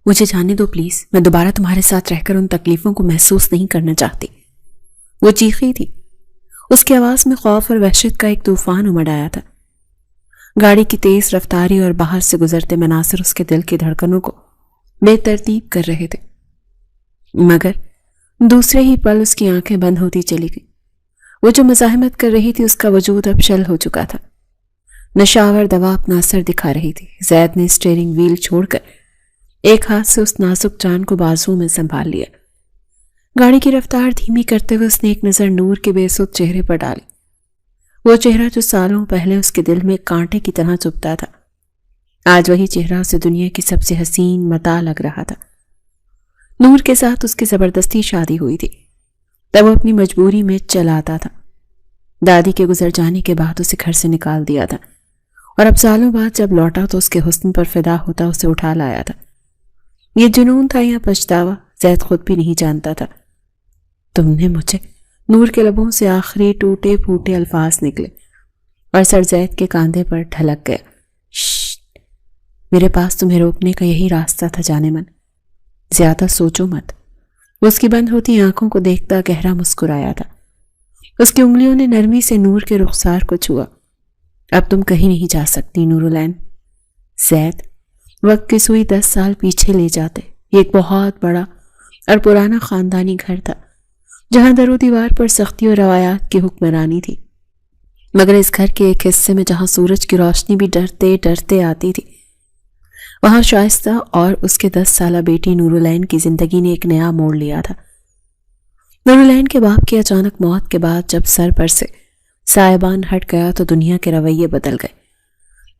مجھے جانے دو پلیز، میں دوبارہ تمہارے ساتھ رہ کر ان تکلیفوں کو محسوس نہیں کرنا چاہتی۔ وہ چیخی تھی۔ اس کی آواز میں خوف اور وحشت کا ایک طوفان امڑ آیا تھا۔ گاڑی کی تیز رفتاری اور باہر سے گزرتے مناظر اس کے دل کی دھڑکنوں کو بے ترتیب کر رہے تھے، مگر دوسرے ہی پل اس کی آنکھیں بند ہوتی چلی گئی۔ وہ جو مزاحمت کر رہی تھی اس کا وجود اب شل ہو چکا تھا۔ نشاور دوا اپنا اثر دکھا رہی تھی۔ زید نے اسٹیئرنگ ویل چھوڑ کر ایک ہاتھ سے اس نازک جان کو بازو میں سنبھال لیا۔ گاڑی کی رفتار دھیمی کرتے ہوئے اس نے ایک نظر نور کے بے سود چہرے پر ڈالی، وہ چہرہ جو سالوں پہلے اس کے دل میں کانٹے کی طرح چبھتا تھا۔ آج وہی چہرہ اسے دنیا کی سب سے حسین متاع لگ رہا تھا۔ نور کے ساتھ اس کی زبردستی شادی ہوئی تھی، تب وہ اپنی مجبوری میں چل آتا تھا۔ دادی کے گزر جانے کے بعد اسے گھر سے نکال دیا تھا، اور اب سالوں بعد جب لوٹا تو اس کے حسن پر فدا ہوتا اسے اٹھا لایا تھا۔ یہ جنون تھا یا پچھتاوا، زید خود بھی نہیں جانتا تھا۔ تم نے مجھے، نور کے لبوں سے آخری ٹوٹے پھوٹے الفاظ نکلے اور سر زید کے کاندھے پر ڈھلک گیا۔ ششت، میرے پاس تمہیں روکنے کا یہی راستہ تھا جانے من، زیادہ سوچو مت۔ وہ اس کی بند ہوتی آنکھوں کو دیکھتا گہرا مسکرایا تھا۔ اس کی انگلیوں نے نرمی سے نور کے رخسار کو چھوا۔ اب تم کہیں نہیں جا سکتی نورالعین۔ زید، وقت کی سوئی 10 سال پیچھے لے جاتے۔ یہ ایک بہت بڑا اور پرانا خاندانی گھر تھا، جہاں در و دیوار پر سختی اور روایات کی حکمرانی تھی، مگر اس گھر کے ایک حصے میں جہاں سورج کی روشنی بھی ڈرتے ڈرتے آتی تھی، وہاں شائستہ اور اس کے 10 سالہ بیٹی نورالعین کی زندگی نے ایک نیا موڑ لیا تھا۔ نورالعین کے باپ کی اچانک موت کے بعد جب سر پر سے سائبان ہٹ گیا تو دنیا کے رویے بدل گئے۔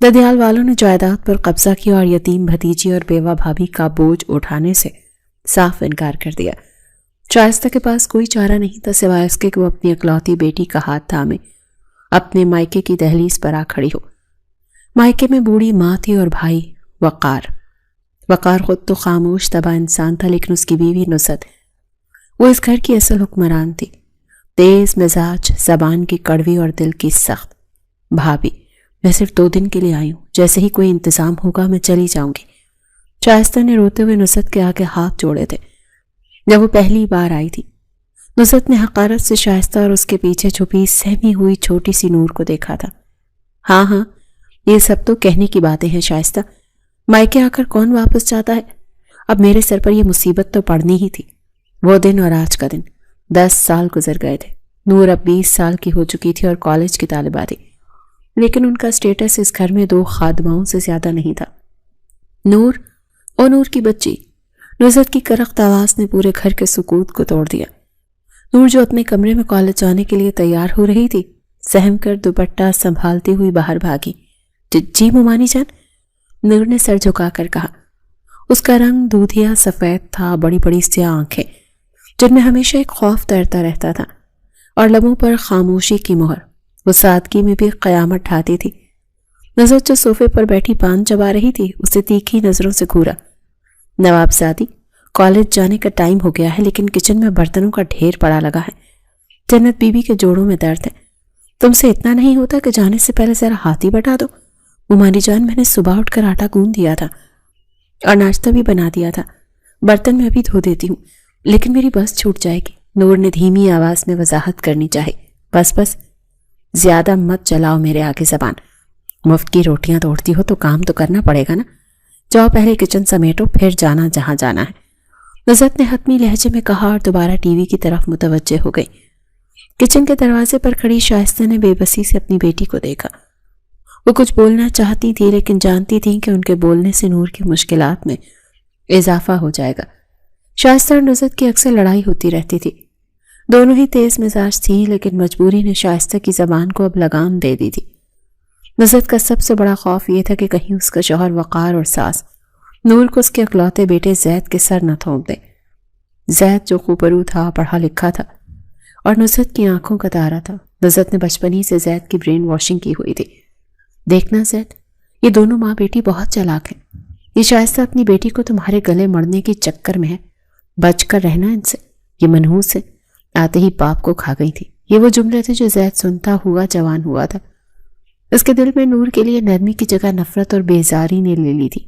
ددیال والوں نے جائیداد پر قبضہ کیا اور یتیم بھتیجی اور بیوہ بھابھی کا بوجھ اٹھانے سے صاف انکار کر دیا۔ شائستہ کے پاس کوئی چارہ نہیں تھا سوائے اس کے کہ وہ اپنی اکلوتی بیٹی کا ہاتھ تھامے اپنے مائکے کی دہلیز پر آ کھڑی ہو۔ مائکے میں بوڑھی ماں تھی اور بھائی وقار خود تو خاموش تباہ انسان تھا، لیکن اس کی بیوی نصرت، وہ اس گھر کی اصل حکمران تھی، تیز مزاج، زبان کی کڑوی اور دل کی سخت۔ بھابھی، میں صرف 2 دن کے لیے آئی ہوں، جیسے ہی کوئی انتظام ہوگا میں چلی جاؤں گی۔ شائستہ نے روتے ہوئے نصرت کے آگے ہاتھ جوڑے تھے جب وہ پہلی بار آئی تھی۔ نصرت نے حقارت سے شائستہ اور اس کے پیچھے چھپی سہمی ہوئی چھوٹی سی نور کو دیکھا تھا۔ ہاں، یہ سب تو کہنے کی باتیں ہیں شائستہ، مائکے آ کر کون واپس جاتا ہے؟ اب میرے سر پر یہ مصیبت تو پڑنی ہی تھی۔ وہ دن اور آج کا دن، 10 سال گزر گئے تھے۔ نور اب 20 سال کی ہو چکی تھی اور کالج کی طالبہ تھی، لیکن ان کا اسٹیٹس اس گھر میں 2 خادماؤں سے زیادہ نہیں تھا۔ نور اور نور کی بچی، نصرت کی کرخت آواز نے پورے گھر کے سکوت کو توڑ دیا۔ نور جو اپنے کمرے میں کالج جانے کے لیے تیار ہو رہی تھی، سہم کر دوپٹہ سنبھالتی ہوئی باہر بھاگی۔ جی ممانی جان، نور نے سر جھکا کر کہا۔ اس کا رنگ دودھیا سفید تھا، بڑی بڑی سیاہ آنکھیں جن میں ہمیشہ ایک خوف تیرتا رہتا تھا، اور لبوں پر خاموشی کی مہر۔ وہ سادگی میں بھی قیامت ڈھاتی تھی۔ نصرت جو صوفے پر بیٹھی پان چبا رہی تھی اسے تیکھی نظروں سے گھورا۔ نوابزادی، کالج جانے کا ٹائم ہو گیا ہے، لیکن کچن میں برتنوں کا ڈھیر پڑا لگا ہے۔ جنت بی بی کے جوڑوں میں درد ہے، تم سے اتنا نہیں ہوتا کہ جانے سے پہلے ذرا ہاتھ ہی بٹا دو؟ ممانی جان، میں نے صبح اٹھ کر آٹا گوندھ دیا تھا اور ناشتہ بھی بنا دیا تھا، برتن میں ابھی دھو دیتی ہوں، لیکن میری بس چھوٹ جائے گی۔ نور نے دھیمی آواز میں وضاحت کرنی چاہی۔ بس زیادہ مت چلاؤ میرے آگے زبان، مفت کی روٹیاں توڑتی ہو تو کام تو کرنا پڑے گا نا۔ جاؤ پہلے کچن سمیٹو، پھر جانا جہاں جانا ہے، نصرت نے حتمی لہجے میں کہا اور دوبارہ ٹی وی کی طرف متوجہ ہو گئی۔ کچن کے دروازے پر کھڑی شائستہ نے بے بسی سے اپنی بیٹی کو دیکھا۔ وہ کچھ بولنا چاہتی تھی لیکن جانتی تھی کہ ان کے بولنے سے نور کی مشکلات میں اضافہ ہو جائے گا۔ شائستہ اور نصرت کی اکثر لڑائی ہوتی رہتی تھی، دونوں ہی تیز مزاج تھیں، لیکن مجبوری نے شائستہ کی زبان کو اب لگام دے دی تھی۔ نصرت کا سب سے بڑا خوف یہ تھا کہ کہیں اس کا شوہر وقار اور ساس نور کو اس کے اکلوتے بیٹے زید کے سر نہ تھونپ دے۔ زید جو خوبرو تھا، پڑھا لکھا تھا اور نصرت کی آنکھوں کا تارا تھا۔ نصرت نے بچپن ہی سے زید کی برین واشنگ کی ہوئی تھی۔ دیکھنا زید، یہ دونوں ماں بیٹی بہت چالاک ہیں، یہ شائستہ اپنی بیٹی کو تمہارے گلے مڑنے کے چکر میں ہے، بچ کر رہنا ان سے۔ یہ منحوس ہے، آتے ہی باپ کو کھا گئی تھی۔ یہ وہ جملے تھے جو زید سنتا ہوا جوان ہوا تھا۔ اس کے دل میں نور کے لیے نرمی کی جگہ نفرت اور بیزاری نے لے لی تھی۔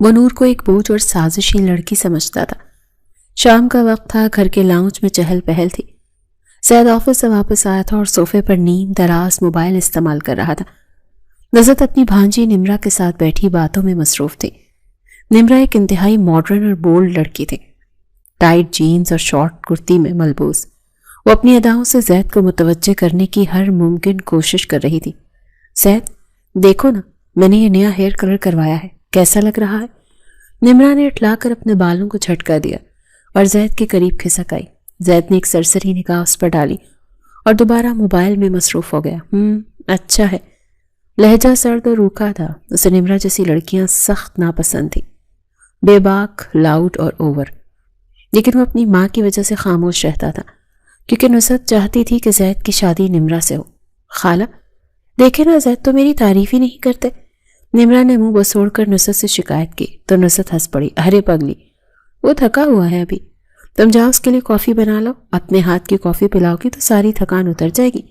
وہ نور کو ایک بوجھ اور سازشی لڑکی سمجھتا تھا۔ شام کا وقت تھا، گھر کے لاؤنج میں چہل پہل تھی۔ زید آفس سے واپس آیا تھا اور صوفے پر نیم دراز موبائل استعمال کر رہا تھا۔ نزت اپنی بھانجی نمرا کے ساتھ بیٹھی باتوں میں مصروف تھی۔ نمرا ایک انتہائی ماڈرن اور بولڈ لڑکی تھی، ٹائٹ جینز اور شارٹ کرتی میں ملبوس۔ وہ اپنی اداؤں سے زید کو متوجہ کرنے کی ہر ممکن کوشش کر رہی تھی۔ زید دیکھو نا، میں نے یہ نیا ہیئر کلر کروایا ہے، کیسا لگ رہا ہے؟ نمرا نے اٹھلا کر اپنے بالوں کو جھٹکا دیا اور زید کے قریب کھسک آئی۔ زید نے ایک سرسری نگاہ اس پر ڈالی اور دوبارہ موبائل میں مصروف ہو گیا۔ اچھا ہے۔ لہجہ سرد اور روکھا تھا۔ اسے نمرا جیسی لڑکیاں سخت ناپسند تھی، بے باک، لاؤڈ اور اوور، لیکن وہ اپنی ماں کی وجہ سے خاموش رہتا تھا، کیونکہ نصرت چاہتی تھی کہ زید کی شادی نمرا سے ہو۔ خالہ دیکھے نا، زید تو میری تعریف ہی نہیں کرتے۔ نمرا نے منہ بسوڑ کر نصرت سے شکایت کی تو نصرت ہنس پڑی۔ ارے پگلی، وہ تھکا ہوا ہے ابھی، تم جاؤ اس کے لیے کافی بنا لو، اپنے ہاتھ کی کافی پلاؤ گی تو ساری تھکان اتر جائے گی۔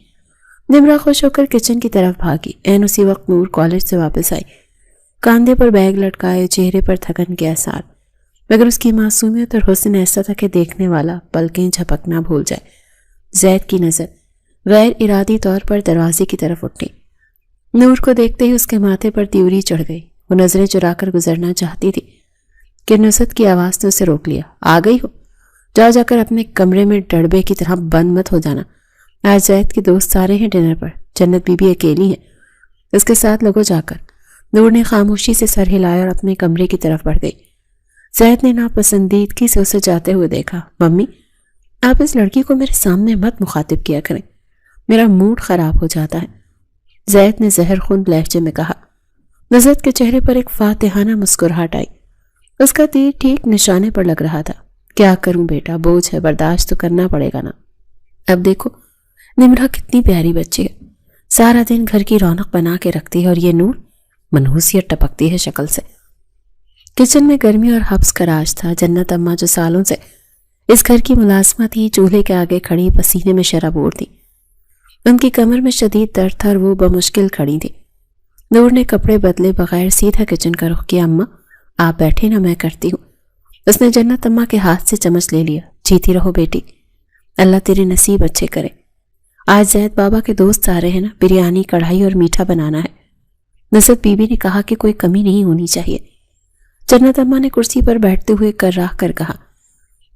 نمرا خوش ہو کر کچن کی طرف بھاگی۔ عین اسی وقت نور کالج سے واپس آئی، کاندھے پر بیگ لٹکائے، چہرے پر تھکن کے آثار، مگر اس کی معصومیت اور حسن ایسا تھا کہ دیکھنے والا پلکیں جھپکنا بھول جائے۔ زید کی نظر غیر ارادی طور پر دروازے کی طرف اٹھی۔ نور کو دیکھتے ہی اس کے ماتھے پر تیوری چڑھ گئی۔ وہ نظریں چرا کر گزرنا چاہتی تھی کہ نصرت کی آواز نے اسے روک لیا۔ آ گئی ہو؟ جا جا کر اپنے کمرے میں ڈڑبے کی طرح بند مت ہو جانا، آج زید کے دوست سارے ہیں ڈنر پر، جنت بی بی اکیلی ہے، اس کے ساتھ لگو جا کر۔ نور نے خاموشی سے سر ہلایا اور اپنے کمرے کی طرف بڑھ گئی۔ زید نے ناپسندیدگی سے اسے جاتے ہوئے دیکھا۔ ممی، آپ اس لڑکی کو میرے سامنے مت مخاطب کیا کریں، میرا موڈ خراب ہو جاتا ہے، زید نے زہر خوند لہجے میں کہا۔ نزت کے چہرے پر ایک فاتحانہ مسکراہٹ آئی۔ اس کا تیر ٹھیک نشانے پر لگ رہا تھا۔ کیا کروں بیٹا، بوجھ ہے، برداشت تو کرنا پڑے گا نا۔ اب دیکھو نمرا کتنی پیاری بچی ہے، سارا دن گھر کی رونق بنا کے رکھتی ہے، اور یہ نور منحوسیت ٹپکتی ہے شکل سے۔ کچن میں گرمی اور حبس کا راج تھا۔ جنت اماں جو سالوں سے اس گھر کی ملازمہ تھی، چولہے کے آگے کھڑی پسینے میں شرابور تھی۔ ان کی کمر میں شدید درد تھا اور وہ بمشکل کھڑی تھی۔ نور نے کپڑے بدلے بغیر سیدھا کچن کا رخ کیا۔ اماں آپ بیٹھے نا، میں کرتی ہوں۔ اس نے جنت اماں کے ہاتھ سے چمچ لے لیا۔ جیتی رہو بیٹی، اللہ تیرے نصیب اچھے کرے۔ آج زید بابا کے دوست آ رہے ہیں نا، بریانی، کڑھائی اور میٹھا بنانا ہے۔ نصرت بی بی نے کہا کہ کوئی کمی نہیں ہونی چاہیے۔ جنت اماں نے کرسی پر بیٹھتے ہوئے کراہ کر کہا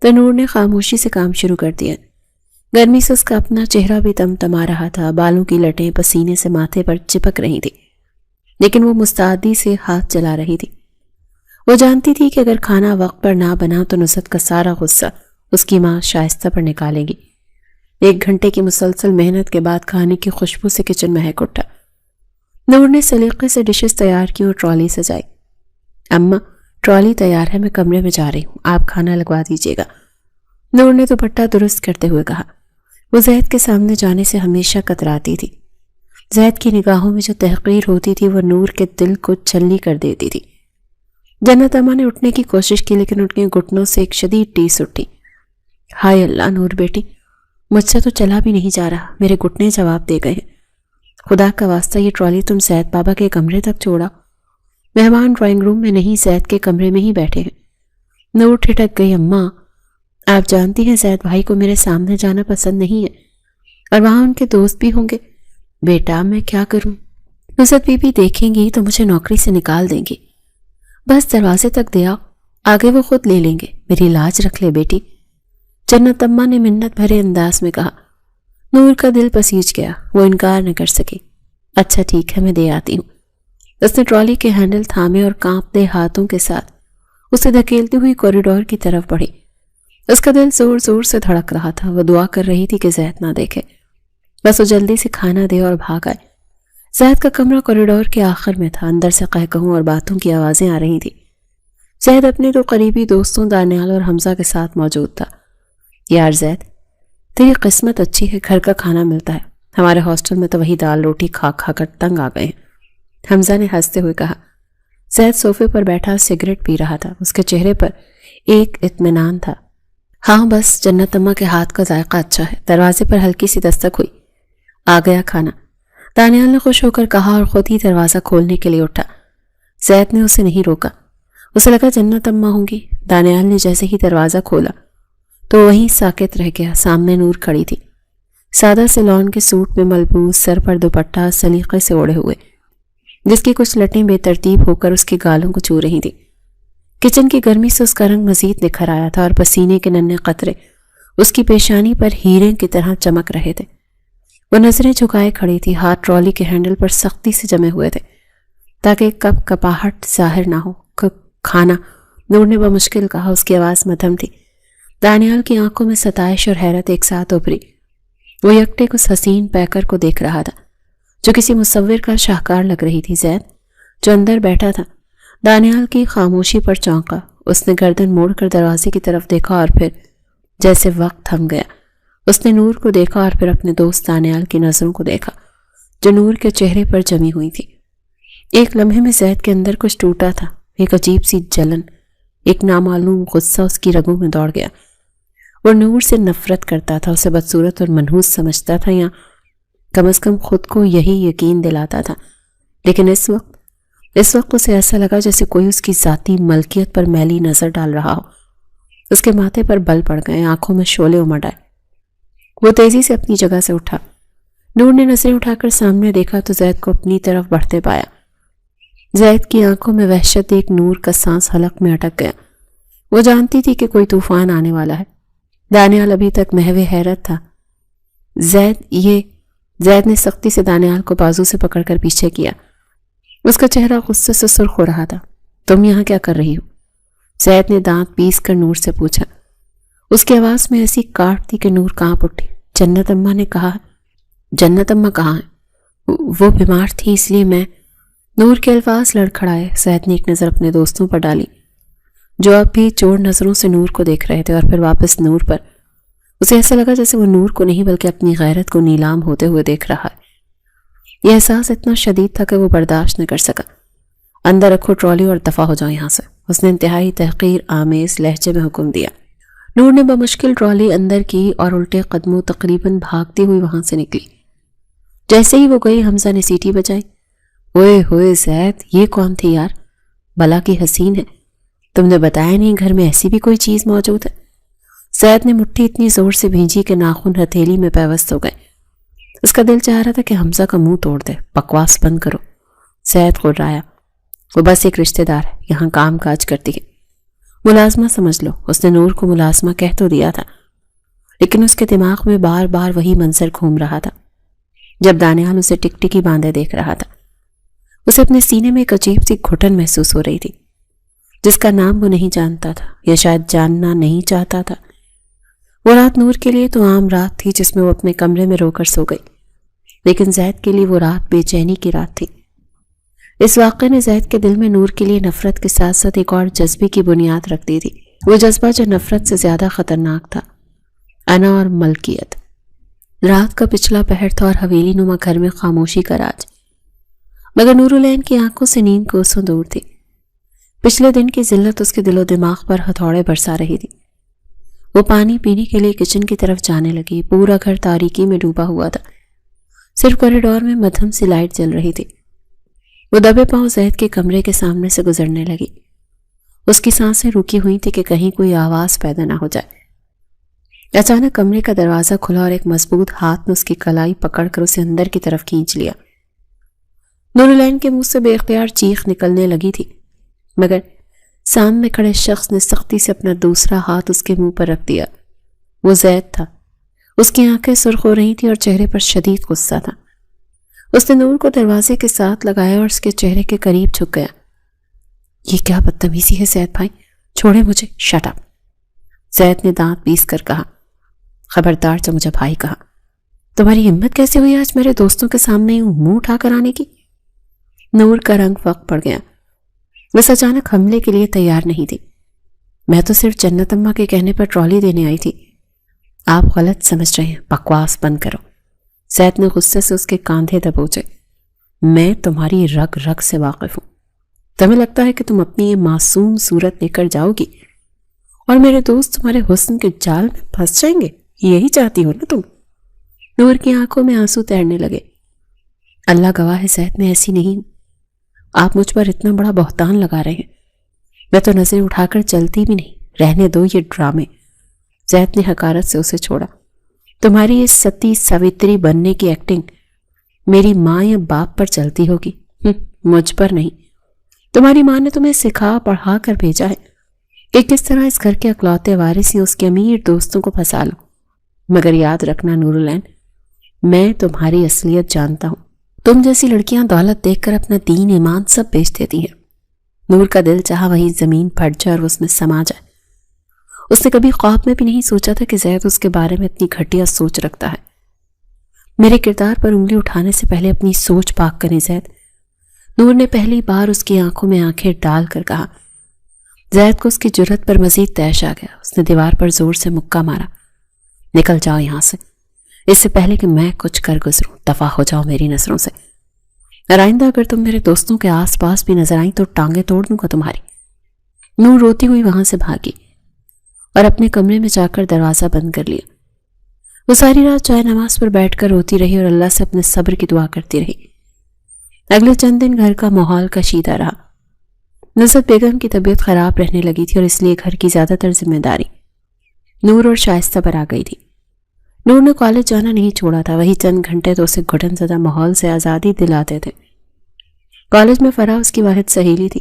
تو نور نے خاموشی سے کام شروع کر دیا۔ گرمی سے اس کا اپنا چہرہ بھی تمتما رہا تھا، بالوں کی لٹیں پسینے سے ماتھے پر چپک رہی تھی، لیکن وہ مستعدی سے ہاتھ چلا رہی تھی۔ وہ جانتی تھی کہ اگر کھانا وقت پر نہ بنا تو نصرت کا سارا غصہ اس کی ماں شائستہ پر نکالے گی۔ 1 گھنٹے کی مسلسل محنت کے بعد کھانے کی خوشبو سے کچن مہک اٹھا۔ نور نے سلیقے سے ڈشز تیار کی اور ٹرالی سجائی۔ اماں ٹرالی تیار ہے، میں کمرے میں جا رہی ہوں، آپ کھانا لگوا دیجیے گا، نور نے دوپٹہ درست کرتے ہوئے کہا۔ وہ زید کے سامنے جانے سے ہمیشہ کتراتی تھی۔ زید کی نگاہوں میں جو تحقیر ہوتی تھی وہ نور کے دل کو چھلنی کر دیتی تھی۔ جنت اماں نے اٹھنے کی کوشش کی، لیکن ان کے گھٹنوں سے ایک شدید ٹیس اٹھی۔ ہائے اللہ نور بیٹی، مجھ سے تو چلا بھی نہیں جا رہا، میرے گھٹنے جواب دے گئے ہیں۔ خدا کا واسطہ یہ ٹرالی تم زید بابا کے کمرے تک چھوڑا، مہمان ڈرائنگ روم میں نہیں زید کے کمرے میں ہی بیٹھے ہیں۔ نور ٹھٹک گئی۔ اماں آپ جانتی ہیں زید بھائی کو میرے سامنے جانا پسند نہیں ہے، اور وہاں ان کے دوست بھی ہوں گے۔ بیٹا میں کیا کروں، نصرت بی بی دیکھیں گی تو مجھے نوکری سے نکال دیں گی، بس دروازے تک دے آؤ، آگے وہ خود لے لیں گے، میری لاج رکھ لے بیٹی، جنت اماں نے منت بھرے انداز میں کہا۔ نور کا دل پسیج گیا، وہ انکار نہ کر سکی۔ اچھا ٹھیک ہے، میں دے آتی ہوں۔ اس نے ٹرالی کے ہینڈل تھامے اور کانپتے ہاتھوں کے ساتھ اسے دھکیلتی ہوئی کوریڈور کی طرف بڑھی۔ اس کا دل زور زور سے دھڑک رہا تھا۔ وہ دعا کر رہی تھی کہ زید نہ دیکھے، بس وہ جلدی سے کھانا دے اور بھاگ آئے۔ زید کا کمرہ کوریڈور کے آخر میں تھا، اندر سے قہقہوں اور باتوں کی آوازیں آ رہی تھی۔ زید اپنے 2 قریبی دوستوں دانیال اور حمزہ کے ساتھ موجود تھا۔ یار زید تیری قسمت اچھی ہے، گھر کا کھانا ملتا ہے، ہمارے ہاسٹل میں تو وہی دال روٹی کھا کھا کر تنگ آ گئے ہیں، حمزہ نے ہنستے ہوئے کہا۔ زید صوفے پر بیٹھا سگریٹ پی رہا تھا، اس کے چہرے پر ایک اطمینان تھا۔ ہاں بس جنت اماں کے ہاتھ کا ذائقہ اچھا ہے۔ دروازے پر ہلکی سی دستک ہوئی۔ آ گیا کھانا، دانیال نے خوش ہو کر کہا اور خود ہی دروازہ کھولنے کے لیے اٹھا۔ زید نے اسے نہیں روکا، اسے لگا جنت اماں ہوں گی۔ دانیال نے جیسے ہی دروازہ کھولا تو وہیں ساکت رہ گیا۔ سامنے نور کھڑی تھی، سادہ سے لون کے سوٹ میں ملبوس، سر پر دوپٹہ سلیقے سے اوڑھے ہوئے، جس کی کچھ لٹیں بے ترتیب ہو کر اس کے گالوں کو چھو رہی تھی۔ کچن کی گرمی سے اس کا رنگ مزید نکھر آیا تھا اور پسینے کے ننھے قطرے اس کی پیشانی پر ہیرے کی طرح چمک رہے تھے۔ وہ نظریں جھکائے کھڑی تھی، ہاتھ ٹرالی کے ہینڈل پر سختی سے جمے ہوئے تھے تاکہ کپ کپاہٹ ظاہر نہ ہو۔ کھانا، نور نے بمشکل کہا، اس کی آواز مدھم تھی۔ دانیال کی آنکھوں میں ستائش اور حیرت ایک ساتھ ابھری۔ وہ یکٹک اس حسین پیکر کو دیکھ رہا تھا جو کسی مصور کا شاہکار لگ رہی تھی۔ زید جو اندر بیٹھا تھا دانیال کی خاموشی پر چونکا۔ اس نے گردن موڑ کر دروازے کی طرف دیکھا اور پھر جیسے وقت تھم گیا۔ اس نے نور کو دیکھا اور پھر اپنے دوست دانیال کی نظروں کو دیکھا جو نور کے چہرے پر جمی ہوئی تھی۔ ایک لمحے میں زید کے اندر کچھ ٹوٹا تھا، ایک عجیب سی جلن، ایک نامعلوم غصہ اس کی رگوں میں دوڑ گیا۔ وہ نور سے نفرت کرتا تھا، اسے بدصورت اور منحوس سمجھتا تھا، یا کم از کم خود کو یہی یقین دلاتا تھا۔ لیکن اس وقت اسے ایسا لگا جیسے کوئی اس کی ذاتی ملکیت پر میلی نظر ڈال رہا ہو۔ اس کے ماتھے پر بل پڑ گئے، آنکھوں میں شعلے امڑ آئے۔ وہ تیزی سے اپنی جگہ سے اٹھا۔ نور نے نظریں اٹھا کر سامنے دیکھا تو زید کو اپنی طرف بڑھتے پایا۔ زید کی آنکھوں میں وحشت دیکھ نور کا سانس حلق میں اٹک گیا۔ وہ جانتی تھی کہ کوئی طوفان آنے والا ہے۔ دانیال ابھی تک محو حیرت تھا۔ زید نے سختی سے دانیال کو بازو سے پکڑ کر پیچھے کیا۔ اس کا چہرہ غصے سے سرخ ہو رہا تھا۔ تم یہاں کیا کر رہی ہو؟ زید نے دانت پیس کر نور سے پوچھا۔ اس کی آواز میں ایسی کاٹ تھی کہ نور کانپ اٹھی۔ جنت اماں نے کہا۔ جنت اماں کہاں ہیں؟ وہ بیمار تھی اس لیے میں۔ نور کے الفاظ لڑکھڑائے۔ زید نے ایک نظر اپنے دوستوں پر ڈالی جو اب بھی چور نظروں سے نور کو دیکھ رہے تھے، اور پھر واپس نور پر۔ اسے ایسا لگا جیسے وہ نور کو نہیں بلکہ اپنی غیرت کو نیلام ہوتے ہوئے دیکھ رہا ہے۔ یہ احساس اتنا شدید تھا کہ وہ برداشت نہ کر سکا۔ اندر رکھو ٹرالی اور دفع ہو جاؤ یہاں سے، اس نے انتہائی تحقیر آمیز لہجے میں حکم دیا۔ نور نے بمشکل ٹرالی اندر کی اور الٹے قدموں تقریباً بھاگتی ہوئی وہاں سے نکلی۔ جیسے ہی وہ گئی حمزہ نے سیٹی بجائی۔ اوئے ہوئے زید، یہ کون تھی یار؟ بلا کی حسین ہے، تم نے بتایا نہیں گھر میں ایسی بھی کوئی چیز موجود ہے؟ زید نے مٹھی اتنی زور سے بھینجی کہ ناخن ہتھیلی میں پیوست ہو گئے۔ اس کا دل چاہ رہا تھا کہ حمزہ کا منہ توڑ دے۔ بکواس بند کرو، زید غرایا۔ وہ بس ایک رشتہ دار ہے، یہاں کام کاج کرتی ہے، ملازمہ سمجھ لو۔ اس نے نور کو ملازمہ کہہ تو دیا تھا، لیکن اس کے دماغ میں بار بار وہی منظر گھوم رہا تھا جب دانیال اسے ٹکٹکی باندھے دیکھ رہا تھا۔ اسے اپنے سینے میں ایک عجیب سی گھٹن محسوس ہو رہی تھی جس کا نام وہ نہیں جانتا تھا، یا شاید جاننا نہیں چاہتا تھا۔ وہ رات نور کے لیے تو عام رات تھی جس میں وہ اپنے کمرے میں رو کر سو گئی، لیکن زید کے لیے وہ رات بے چینی کی رات تھی۔ اس واقعے نے زید کے دل میں نور کے لیے نفرت کے ساتھ ساتھ ایک اور جذبے کی بنیاد رکھ دی تھی، وہ جذبہ جو نفرت سے زیادہ خطرناک تھا، انا اور ملکیت۔ رات کا پچھلا پہر تھا اور حویلی نما گھر میں خاموشی کا راج، مگر نور العین کی آنکھوں سے نیند کوسوں دور تھی۔ پچھلے دن کی ذلت اس کے دل و دماغ پر ہتھوڑے برسا رہی تھی۔ وہ پانی پینے کے لیے کچن کی طرف جانے لگی۔ پورا گھر تاریکی میں ڈوبا ہوا تھا، صرف کوریڈور میں مدھم سی لائٹ جل رہی تھی۔ وہ دبے پاؤں زید کے کمرے کے سامنے سے گزرنے لگی۔ اس کی سانسیں رکی ہوئی تھی کہ کہیں کوئی آواز پیدا نہ ہو جائے۔ اچانک کمرے کا دروازہ کھلا اور ایک مضبوط ہاتھ نے اس کی کلائی پکڑ کر اسے اندر کی طرف کھینچ لیا۔ نور العین کے منہ سے بے اختیار چیخ نکلنے لگی تھی، مگر سامنے کھڑے شخص نے سختی سے اپنا دوسرا ہاتھ اس کے منہ پر رکھ دیا۔ وہ زید تھا۔ اس کی آنکھیں سرخ ہو رہی تھیں اور چہرے پر شدید غصہ تھا۔ اس نے نور کو دروازے کے ساتھ لگایا اور اس کے چہرے کے قریب جھک گیا۔ یہ کیا بدتمیزی ہے زید بھائی، چھوڑے مجھے، شٹ اپ، زید نے دانت پیس کر کہا۔ خبردار جو مجھے بھائی کہا۔ تمہاری ہمت کیسے ہوئی آج میرے دوستوں کے سامنے منہ اٹھا کر آنے کی؟ نور کا رنگ فاق پڑ گیا۔ بس اچانک حملے کے لیے تیار نہیں تھی۔ میں تو صرف جنت اماں کے کہنے پر ٹرالی دینے آئی تھی۔ آپ غلط سمجھ رہے ہیں، بکواس بند کرو، زید نے غصے سے اس کے کاندھے دبوچے۔ میں تمہاری رگ رگ سے واقف ہوں۔ تمہیں لگتا ہے کہ تم اپنی یہ معصوم صورت لے کر جاؤ گی اور میرے دوست تمہارے حسن کے جال میں پھنس جائیں گے؟ یہی چاہتی ہو نا تم؟ نور کی آنکھوں میں آنسو تیرنے لگے۔ اللہ گواہ ہے زید، میں ایسی نہیں ہوں۔ آپ مجھ پر اتنا بڑا بہتان لگا رہے ہیں۔ میں تو نظریں اٹھا کر چلتی بھی نہیں، رہنے دو یہ ڈرامے۔ زید نے حقارت سے اسے چھوڑا۔ تمہاری اس ستی ساوتری بننے کی ایکٹنگ میری ماں یا باپ پر چلتی ہوگی، مجھ پر نہیں۔ تمہاری ماں نے تمہیں سکھا پڑھا کر بھیجا ہے کہ کس طرح اس گھر کے اکلوتے وارث اس کے امیر دوستوں کو پھنسا لو۔ مگر یاد رکھنا نور العین، میں تمہاری اصلیت جانتا ہوں۔ تم جیسی لڑکیاں دولت دیکھ کر اپنا دین ایمان سب بیچ دیتی ہیں۔ نور کا دل چاہا وہی زمین پھٹ جائے اور اس میں سما جائے۔ اس نے کبھی خواب میں بھی نہیں سوچا تھا کہ زید اس کے بارے میں اتنی گھٹیا سوچ رکھتا ہے۔ میرے کردار پر انگلی اٹھانے سے پہلے اپنی سوچ پاک کریں زید، نور نے پہلی بار اس کی آنکھوں میں آنکھیں ڈال کر کہا۔ زید کو اس کی جرت پر مزید تیش آ گیا۔ اس نے دیوار پر زور سے مکہ مارا۔ نکل جاؤ یہاں سے، اس سے پہلے کہ میں کچھ کر گزروں، دفع ہو جاؤ میری نظروں سے۔ اور آئندہ اگر تم میرے دوستوں کے آس پاس بھی نظر آئیں تو ٹانگیں توڑ دوں گا تمہاری۔ نور روتی ہوئی وہاں سے بھاگی اور اپنے کمرے میں جا کر دروازہ بند کر لیا۔ وہ ساری رات چائے نماز پر بیٹھ کر روتی رہی اور اللہ سے اپنے صبر کی دعا کرتی رہی۔ اگلے چند دن گھر کا ماحول کشیدہ رہا۔ نصرت بیگم کی طبیعت خراب رہنے لگی تھی اور اس لیے گھر کی زیادہ تر ذمہ داری نور اور شائستہ پر آ گئی تھی۔ نور نے کالج جانا نہیں چھوڑا تھا، وہی چند گھنٹے تو اسے گھٹن زدہ ماحول سے آزادی دلاتے تھے۔ کالج میں فرح اس کی واحد سہیلی تھی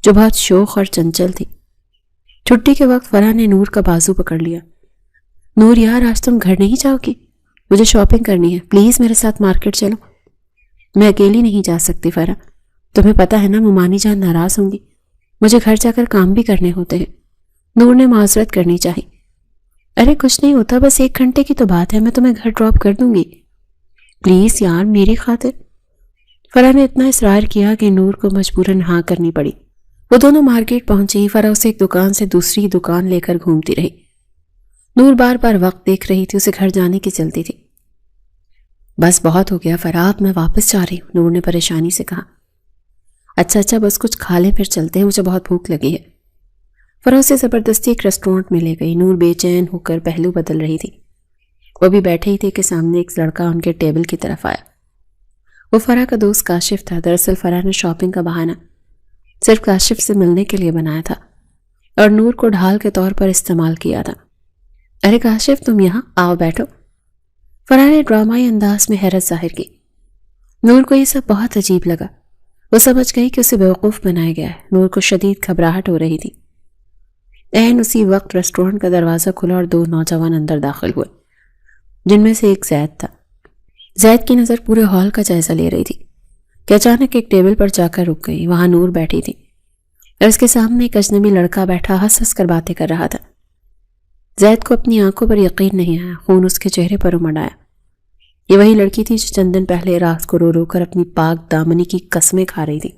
جو بہت شوخ اور چنچل تھی۔ چھٹی کے وقت فرح نے نور کا بازو پکڑ لیا۔ نور یار، آج تم گھر نہیں جاؤ گی؟ مجھے شاپنگ کرنی ہے، پلیز میرے ساتھ مارکیٹ چلو۔ میں اکیلی نہیں جا سکتی فرح، تمہیں پتہ ہے نا ممانی جان ناراض ہوں گی، مجھے گھر جا کر کام بھی کرنے ہوتے ہیں۔ نور نے معذرت کرنی چاہی۔ ارے کچھ نہیں ہوتا، بس 1 گھنٹے کی تو بات ہے، میں تمہیں گھر ڈراپ کر دوں گی، پلیز یار میری خاطر۔ فرح نے اتنا اصرار کیا کہ نور کو مجبوراً ہاں کرنی پڑی۔ وہ دونوں مارکیٹ پہنچی۔ فرح اسے ایک دکان سے دوسری دکان لے کر گھومتی رہی۔ نور بار بار وقت دیکھ رہی تھی، اسے گھر جانے کی جلدی تھی۔ بس بہت ہو گیا فرح، اب میں واپس جا رہی ہوں، نور نے پریشانی سے کہا۔ اچھا بس کچھ کھا لیں پھر چلتے ہیں، مجھے بہت بھوک لگی ہے۔ فرح اسے زبردستی ایک ریسٹورینٹ میں لے گئی۔ نور بے چین ہو کر پہلو بدل رہی تھی۔ وہ بھی بیٹھے ہی تھے کہ سامنے ایک لڑکا ان کے ٹیبل کی طرف آیا۔ وہ فرح کا دوست کاشف تھا۔ دراصل فرح نے شاپنگ کا بہانہ صرف کاشف سے ملنے کے لیے بنایا تھا اور نور کو ڈھال کے طور پر استعمال کیا تھا۔ ارے کاشف، تم یہاں آؤ، بیٹھو۔ فرح نے ڈرامائی انداز میں حیرت ظاہر کی۔ نور کو یہ سب بہت عجیب لگا۔ وہ سمجھ گئی کہ اسے بیوقوف بنایا گیا ہے۔ نور کو شدید گھبراہٹ ہو رہی تھی۔ عین اسی وقت ریسٹورینٹ کا دروازہ کھلا اور 2 نوجوان اندر داخل ہوئے، جن میں سے ایک زید تھا۔ زید کی نظر پورے ہال کا جائزہ لے رہی تھی کہ اچانک ایک ٹیبل پر جا کر رک گئی۔ وہاں نور بیٹھی تھی اور اس کے سامنے ایک اجنبی لڑکا بیٹھا ہنس ہنس کر باتیں کر رہا تھا۔ زید کو اپنی آنکھوں پر یقین نہیں آیا، خون اس کے چہرے پر امڈ آیا۔ یہ وہی لڑکی تھی جو چند دن پہلے رات کو رو رو کر اپنی پاک دامنی کی قسمیں کھا رہی تھی،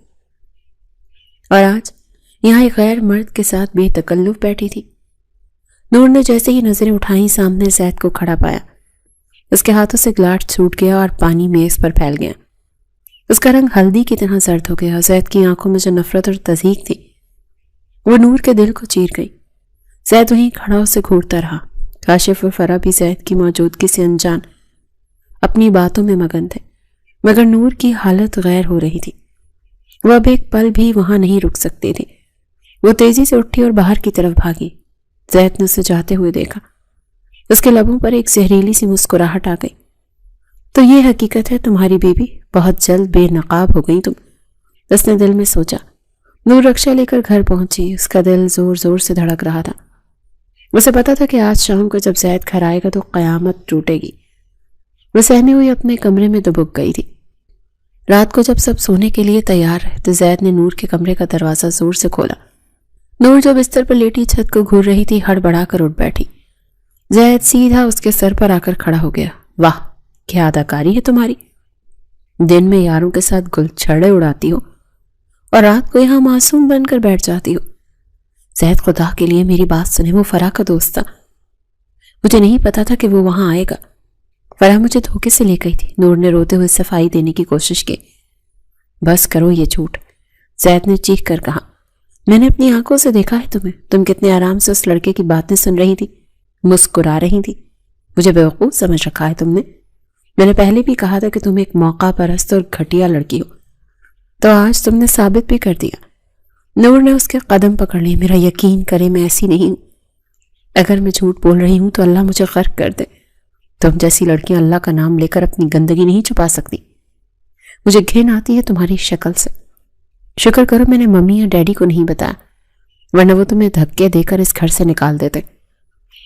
اور آج یہاں ایک غیر مرد کے ساتھ بے تکلف بیٹھی تھی۔ نور نے جیسے ہی نظریں اٹھائیں سامنے زید کو کھڑا پایا۔ اس کے ہاتھوں سے گلاس چھوٹ گیا اور پانی میز پر پھیل گیا۔ اس کا رنگ ہلدی کی طرح زرد ہو گیا۔ زید کی آنکھوں میں جو نفرت اور تضحیک تھی وہ نور کے دل کو چیر گئی۔ زید وہیں کھڑا اسے گھورتا رہا۔ کاشف اور فرح بھی زید کی موجودگی سے انجان اپنی باتوں میں مگن تھے، مگر نور کی حالت غیر ہو رہی تھی۔ وہ اب ایک پل بھی وہاں نہیں رک سکتی تھی۔ وہ تیزی سے اٹھی اور باہر کی طرف بھاگی۔ زید نے اسے جاتے ہوئے دیکھا۔ اس کے لبوں پر ایک زہریلی سی مسکراہٹ آ گئی۔ تو یہ حقیقت ہے تمہاری بیوی، بہت جلد بے نقاب ہو گئی تم، اس نے دل میں سوچا۔ نور رکشہ لے کر گھر پہنچی۔ اس کا دل زور زور سے دھڑک رہا تھا۔ اسے پتا تھا کہ آج شام کو جب زید گھر آئے گا تو قیامت ٹوٹے گی۔ وہ سہمی ہوئی اپنے کمرے میں دبک گئی تھی۔ رات کو جب سب سونے کے لیے تیار رہے تو زید نے نور کے کمرے کا دروازہ زور سے کھولا۔ نور جو بستر پر لیٹی چھت کو گھور رہی تھی ہڑبڑا کر اٹھ بیٹھی۔ زید سیدھا اس کے سر پر آ کر کھڑا ہو گیا۔ واہ، کیا اداکاری ہے تمہاری! دن میں یاروں کے ساتھ گل چھڑے اڑاتی ہو اور رات کو یہاں معصوم بن کر بیٹھ جاتی ہو۔ زید، خدا کے لیے میری بات سنے، وہ فرح کا دوست تھا، مجھے نہیں پتا تھا کہ وہ وہاں آئے گا۔ فرح مجھے دھوکے سے لے گئی تھی، نور نے روتے ہوئے صفائی دینے کی کوشش کی۔ بس کرو یہ جھوٹ، زید نے چیخ کر کہا۔ میں نے اپنی آنکھوں سے دیکھا ہے تمہیں، تم کتنے آرام سے اس لڑکے کی باتیں سن رہی تھی، مسکرا رہی تھی۔ مجھے بیوقوف سمجھ رکھا ہے تم نے۔ میں نے پہلے بھی کہا تھا کہ تم ایک موقع پرست اور گھٹیا لڑکی ہو، تو آج تم نے ثابت بھی کر دیا۔ نور نے اس کے قدم پکڑ لیے. میرا یقین کرے میں ایسی نہیں ہوں. اگر میں جھوٹ بول رہی ہوں تو اللہ مجھے غرق کر دے. تم جیسی لڑکیاں اللہ کا نام لے کر اپنی گندگی نہیں چھپا سکتی. مجھے گھن آتی ہے تمہاری شکل سے. شکر کرو میں نے ممی یا ڈیڈی کو نہیں بتایا، ورنہ وہ تمہیں دھکے دے کر اس گھر سے نکال دیتے.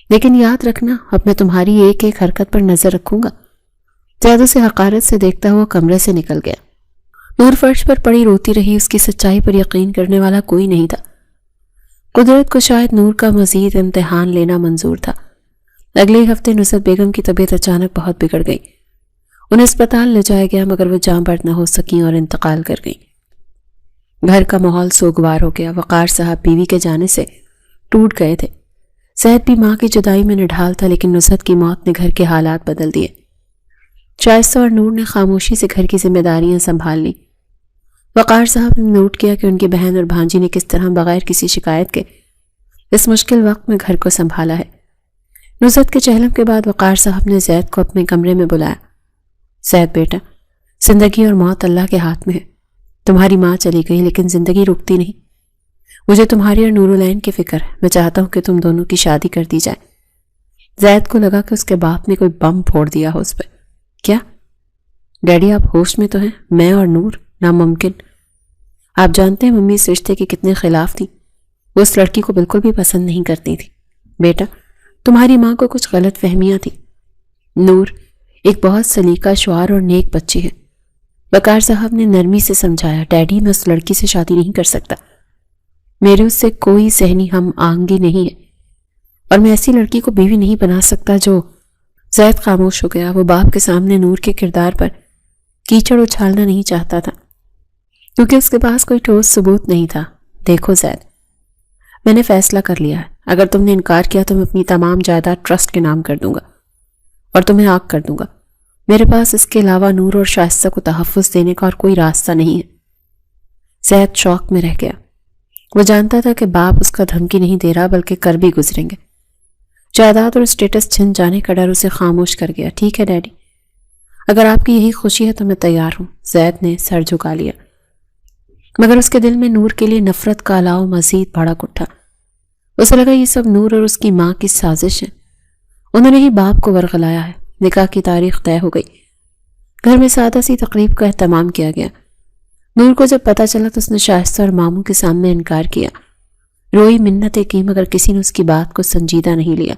لیکن یاد رکھنا اب میں تمہاری ایک ایک حرکت پر نظر رکھوں گا. زیادہ سے حقارت سے دیکھتا ہوا کمرے سے نکل گیا. نور فرش پر پڑی روتی رہی. اس کی سچائی پر یقین کرنے والا کوئی نہیں تھا. قدرت کو شاید نور کا مزید امتحان لینا منظور تھا. اگلے ہفتے نصرت بیگم کی طبیعت اچانک بہت بگڑ گئی. انہیں اسپتال لے جایا گیا مگر وہ جاں بحث نہ ہو سکیں اور انتقال کر گئیں. گھر کا ماحول سوگوار ہو گیا. وقار صاحب بیوی کے جانے سے ٹوٹ گئے تھے. زید بھی ماں کی جدائی میں نڈھال تھا، لیکن نصرت کی موت نے گھر کے حالات بدل دیے. شائستہ اور نور نے خاموشی سے گھر کی ذمہ داریاں سنبھال لیں. وقار صاحب نے نوٹ کیا کہ ان کی بہن اور بھانجی نے کس طرح بغیر کسی شکایت کے اس مشکل وقت میں گھر کو سنبھالا ہے. نصرت کے چہلم کے بعد وقار صاحب نے زید کو اپنے کمرے میں بلایا. زید بیٹا، زندگی اور موت اللہ کے ہاتھ میں ہے. تمہاری ماں چلی گئی لیکن زندگی رکتی نہیں. مجھے تمہاری اور نور العین کی فکر ہے. میں چاہتا ہوں کہ تم دونوں کی شادی کر دی جائے. زید کو لگا کہ اس کے باپ نے کوئی بم پھوڑ دیا ہو اس پہ. کیا ڈیڈی آپ ہوش میں تو ہیں؟ میں اور نور ناممکن. آپ جانتے ہیں ممی اس رشتے کے کتنے خلاف تھی. وہ اس لڑکی کو بالکل بھی پسند نہیں کرتی تھی. بیٹا تمہاری ماں کو کچھ غلط فہمیاں تھی. نور ایک بہت سلیقہ شعار اور نیک بچی ہے. وقار صاحب نے نرمی سے سمجھایا. ڈیڈی میں اس لڑکی سے شادی نہیں کر سکتا. میرے اس سے کوئی ذہنی ہم آہنگی نہیں ہے اور میں ایسی لڑکی کو بیوی نہیں بنا سکتا جو... زید خاموش ہو گیا. وہ باپ کے سامنے نور کے کردار پر کیچڑ اچھالنا نہیں چاہتا تھا کیونکہ اس کے پاس کوئی ٹھوس ثبوت نہیں تھا. دیکھو زید، میں نے فیصلہ کر لیا ہے. اگر تم نے انکار کیا تو میں اپنی تمام جائیداد ٹرسٹ کے نام کر دوں گا اور تمہیں آگ کر دوں گا. میرے پاس اس کے علاوہ نور اور شائستہ کو تحفظ دینے کا اور کوئی راستہ نہیں ہے. زید شوق میں رہ گیا. وہ جانتا تھا کہ باپ اس کا دھمکی نہیں دے رہا بلکہ کر بھی گزریں گے. جائیداد اور اسٹیٹس چھن جانے کا ڈر اسے خاموش کر گیا. ٹھیک ہے ڈیڈی، اگر آپ کی یہی خوشی ہے تو میں تیار ہوں. زید نے سر جھکا لیا مگر اس کے دل میں نور کے لیے نفرت کا الاؤ مزید بھڑک اٹھا. اسے لگا یہ سب نور اور اس کی ماں کی سازش ہے. انہوں نے ہی باپ کو ورغلایا ہے. نکاح کی تاریخ طے ہو گئی. گھر میں سادہ سی تقریب کا اہتمام کیا گیا. نور کو جب پتا چلا تو اس نے شائستہ اور ماموں کے سامنے انکار کیا. روئی، منتیں کی مگر کسی نے اس کی بات کو سنجیدہ نہیں لیا.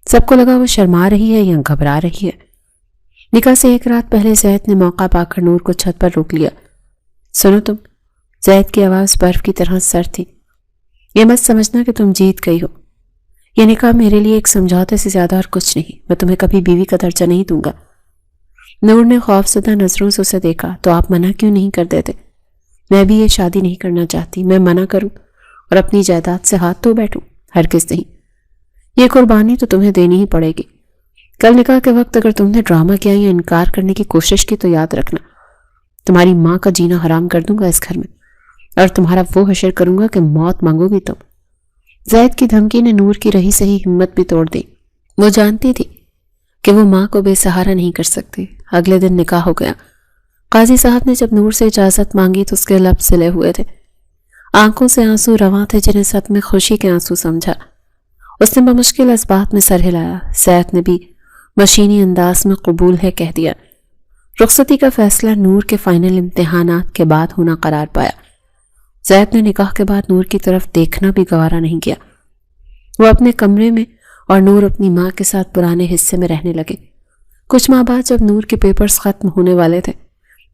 سب کو لگا وہ شرما رہی ہے یا گھبرا رہی ہے. نکاح سے ایک رات پہلے زید نے موقع پا کر نور کو چھت پر روک لیا. سنو تم. زید کی آواز برف کی طرح سرد تھی. یہ مت سمجھنا کہ تم جیت گئی ہو. یہ نکاح میرے لیے ایک سمجھوتے سے زیادہ اور کچھ نہیں. میں تمہیں کبھی بیوی کا درجہ نہیں دوں گا. نور نے خوفزدہ نظروں سے اسے دیکھا. تو آپ منع کیوں نہیں کر دیتے؟ میں بھی یہ شادی نہیں کرنا چاہتی. میں منع کروں اور اپنی جائیداد سے ہاتھ دھو بیٹھوں؟ ہرگز نہیں. یہ قربانی تو تمہیں دینی ہی پڑے گی. کل نکاح کے وقت اگر تم نے ڈرامہ کیا یا انکار کرنے کی کوشش کی تو یاد رکھنا تمہاری ماں کا جینا حرام کر دوں گا اس گھر میں اور تمہارا وہ حشر کروں گا کہ موت مانگو گی تم. زید کی دھمکی نے نور کی رہی صحیح ہمت بھی توڑ دی. وہ جانتی تھی کہ وہ ماں کو بے سہارا نہیں کر سکتی. اگلے دن نکاح ہو گیا. قاضی صاحب نے جب نور سے اجازت مانگی تو اس کے لب سلے ہوئے تھے. آنکھوں سے آنسو رواں تھے جنہیں سب میں خوشی کے آنسو سمجھا. اس نے بمشکل اسبات میں سر ہلایا. زید نے بھی مشینی انداز میں قبول ہے کہہ دیا. رخصتی کا فیصلہ نور کے فائنل امتحانات کے بعد ہونا قرار پایا. زید نے نکاح کے بعد نور کی طرف دیکھنا بھی گوارا نہیں کیا. وہ اپنے کمرے میں اور نور اپنی ماں کے ساتھ پرانے حصے میں رہنے لگے. کچھ ماہ بعد جب نور کے پیپرز ختم ہونے والے تھے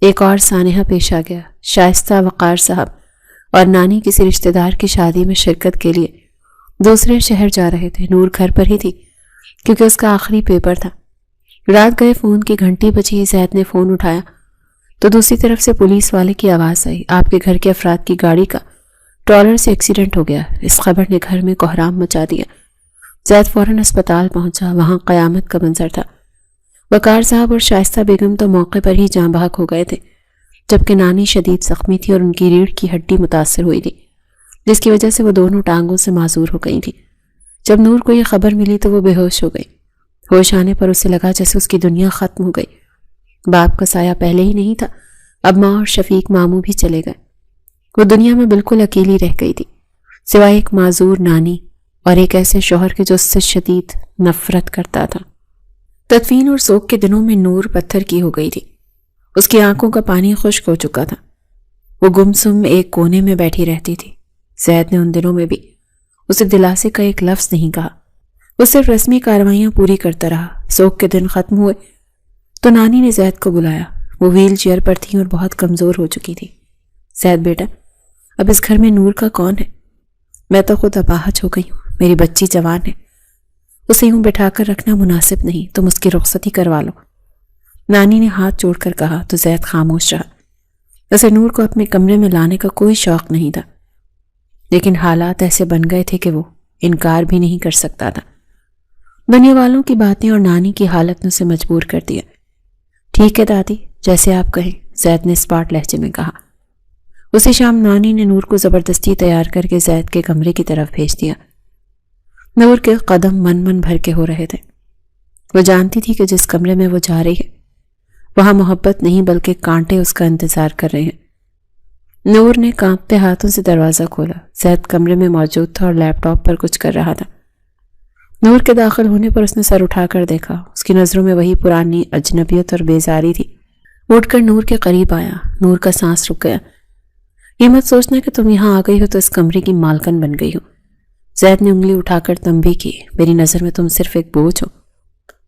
ایک اور سانحہ پیش آ گیا. شائستہ وقار صاحب اور نانی کسی رشتہ دار کی شادی میں شرکت کے لیے دوسرے شہر جا رہے تھے. نور گھر پر ہی تھی کیونکہ اس کا آخری پیپر تھا. رات گئے فون کی گھنٹی بجی. زید نے فون اٹھایا تو دوسری طرف سے پولیس والے کی آواز آئی. آپ کے گھر کے افراد کی گاڑی کا ٹرالر سے ایکسیڈنٹ ہو گیا. اس خبر نے گھر میں کوہرام مچا دیا. زید فوراً اسپتال پہنچا. وہاں قیامت کا منظر تھا. وقار صاحب اور شائستہ بیگم تو موقع پر ہی جاں بحق ہو گئے تھے جبکہ نانی شدید زخمی تھی اور ان کی ریڑھ کی ہڈی متاثر ہوئی تھی جس کی وجہ سے وہ دونوں ٹانگوں سے معذور ہو گئی تھی. جب نور کو یہ خبر ملی تو وہ بے ہوش ہو گئی. ہوش آنے پر اسے لگا جیسے اس کی دنیا ختم ہو گئی. باپ کا سایہ پہلے ہی نہیں تھا. اب ماں اور شفیق ماموں بھی چلے گئے. وہ دنیا میں بالکل اکیلی رہ گئی تھی، سوائے ایک معذور نانی اور ایک ایسے شوہر کے جو اس سے شدید نفرت کرتا تھا۔ تدفین اور سوگ کے دنوں میں نور پتھر کی ہو گئی تھی، اس کی آنکھوں کا پانی خشک ہو چکا تھا، وہ گمسم ایک کونے میں بیٹھی رہتی تھی۔ زید نے ان دنوں میں بھی اسے دلاسے کا ایک لفظ نہیں کہا، وہ صرف رسمی کارروائیاں پوری کرتا رہا۔ سوگ کے دن ختم ہوئے تو نانی نے زید کو بلایا، وہ ویل چیئر پر تھی اور بہت کمزور ہو چکی تھی۔ زید بیٹا، اب اس گھر میں نور کا کون ہے؟ میں تو خود اپاہج ہو گئی ہوں، میری بچی جوان ہے، اسے یوں بٹھا کر رکھنا مناسب نہیں، تم اس کی رخصتی کروا لو۔ نانی نے ہاتھ جوڑ کر کہا تو زید خاموش رہا۔ اسے نور کو اپنے کمرے میں لانے کا کوئی شوق نہیں تھا، لیکن حالات ایسے بن گئے تھے کہ وہ انکار بھی نہیں کر سکتا تھا۔ دنیا والوں کی باتیں اور نانی کی حالت نے اسے مجبور کر دیا۔ ٹھیک ہے دادی، جیسے آپ کہیں، زید نے اسپاٹ لہجے میں کہا۔ اسی شام نانی نے نور کو زبردستی تیار کر کے زید کے کمرے کی طرف بھیج دیا۔ نور کے قدم من بھر کے ہو رہے تھے، وہ جانتی تھی کہ جس کمرے میں وہ جا رہی ہے وہاں محبت نہیں بلکہ کانٹے اس کا انتظار کر رہے ہیں۔ نور نے کانپتے ہاتھوں سے دروازہ کھولا۔ زید کمرے میں موجود تھا اور لیپ ٹاپ پر کچھ کر رہا تھا۔ نور کے داخل ہونے پر اس نے سر اٹھا کر دیکھا، اس کی نظروں میں وہی پرانی اجنبیت اور بیزاری تھی۔ اٹھ کر نور کے قریب آیا، نور کا سانس رک گیا۔ یہ مت سوچنا کہ تم یہاں آ گئی ہو تو اس کمرے کی مالکن بن گئی ہو۔ زید نے انگلی اٹھا کر تنبیہ کی، میری نظر میں تم صرف ایک بوجھ ہو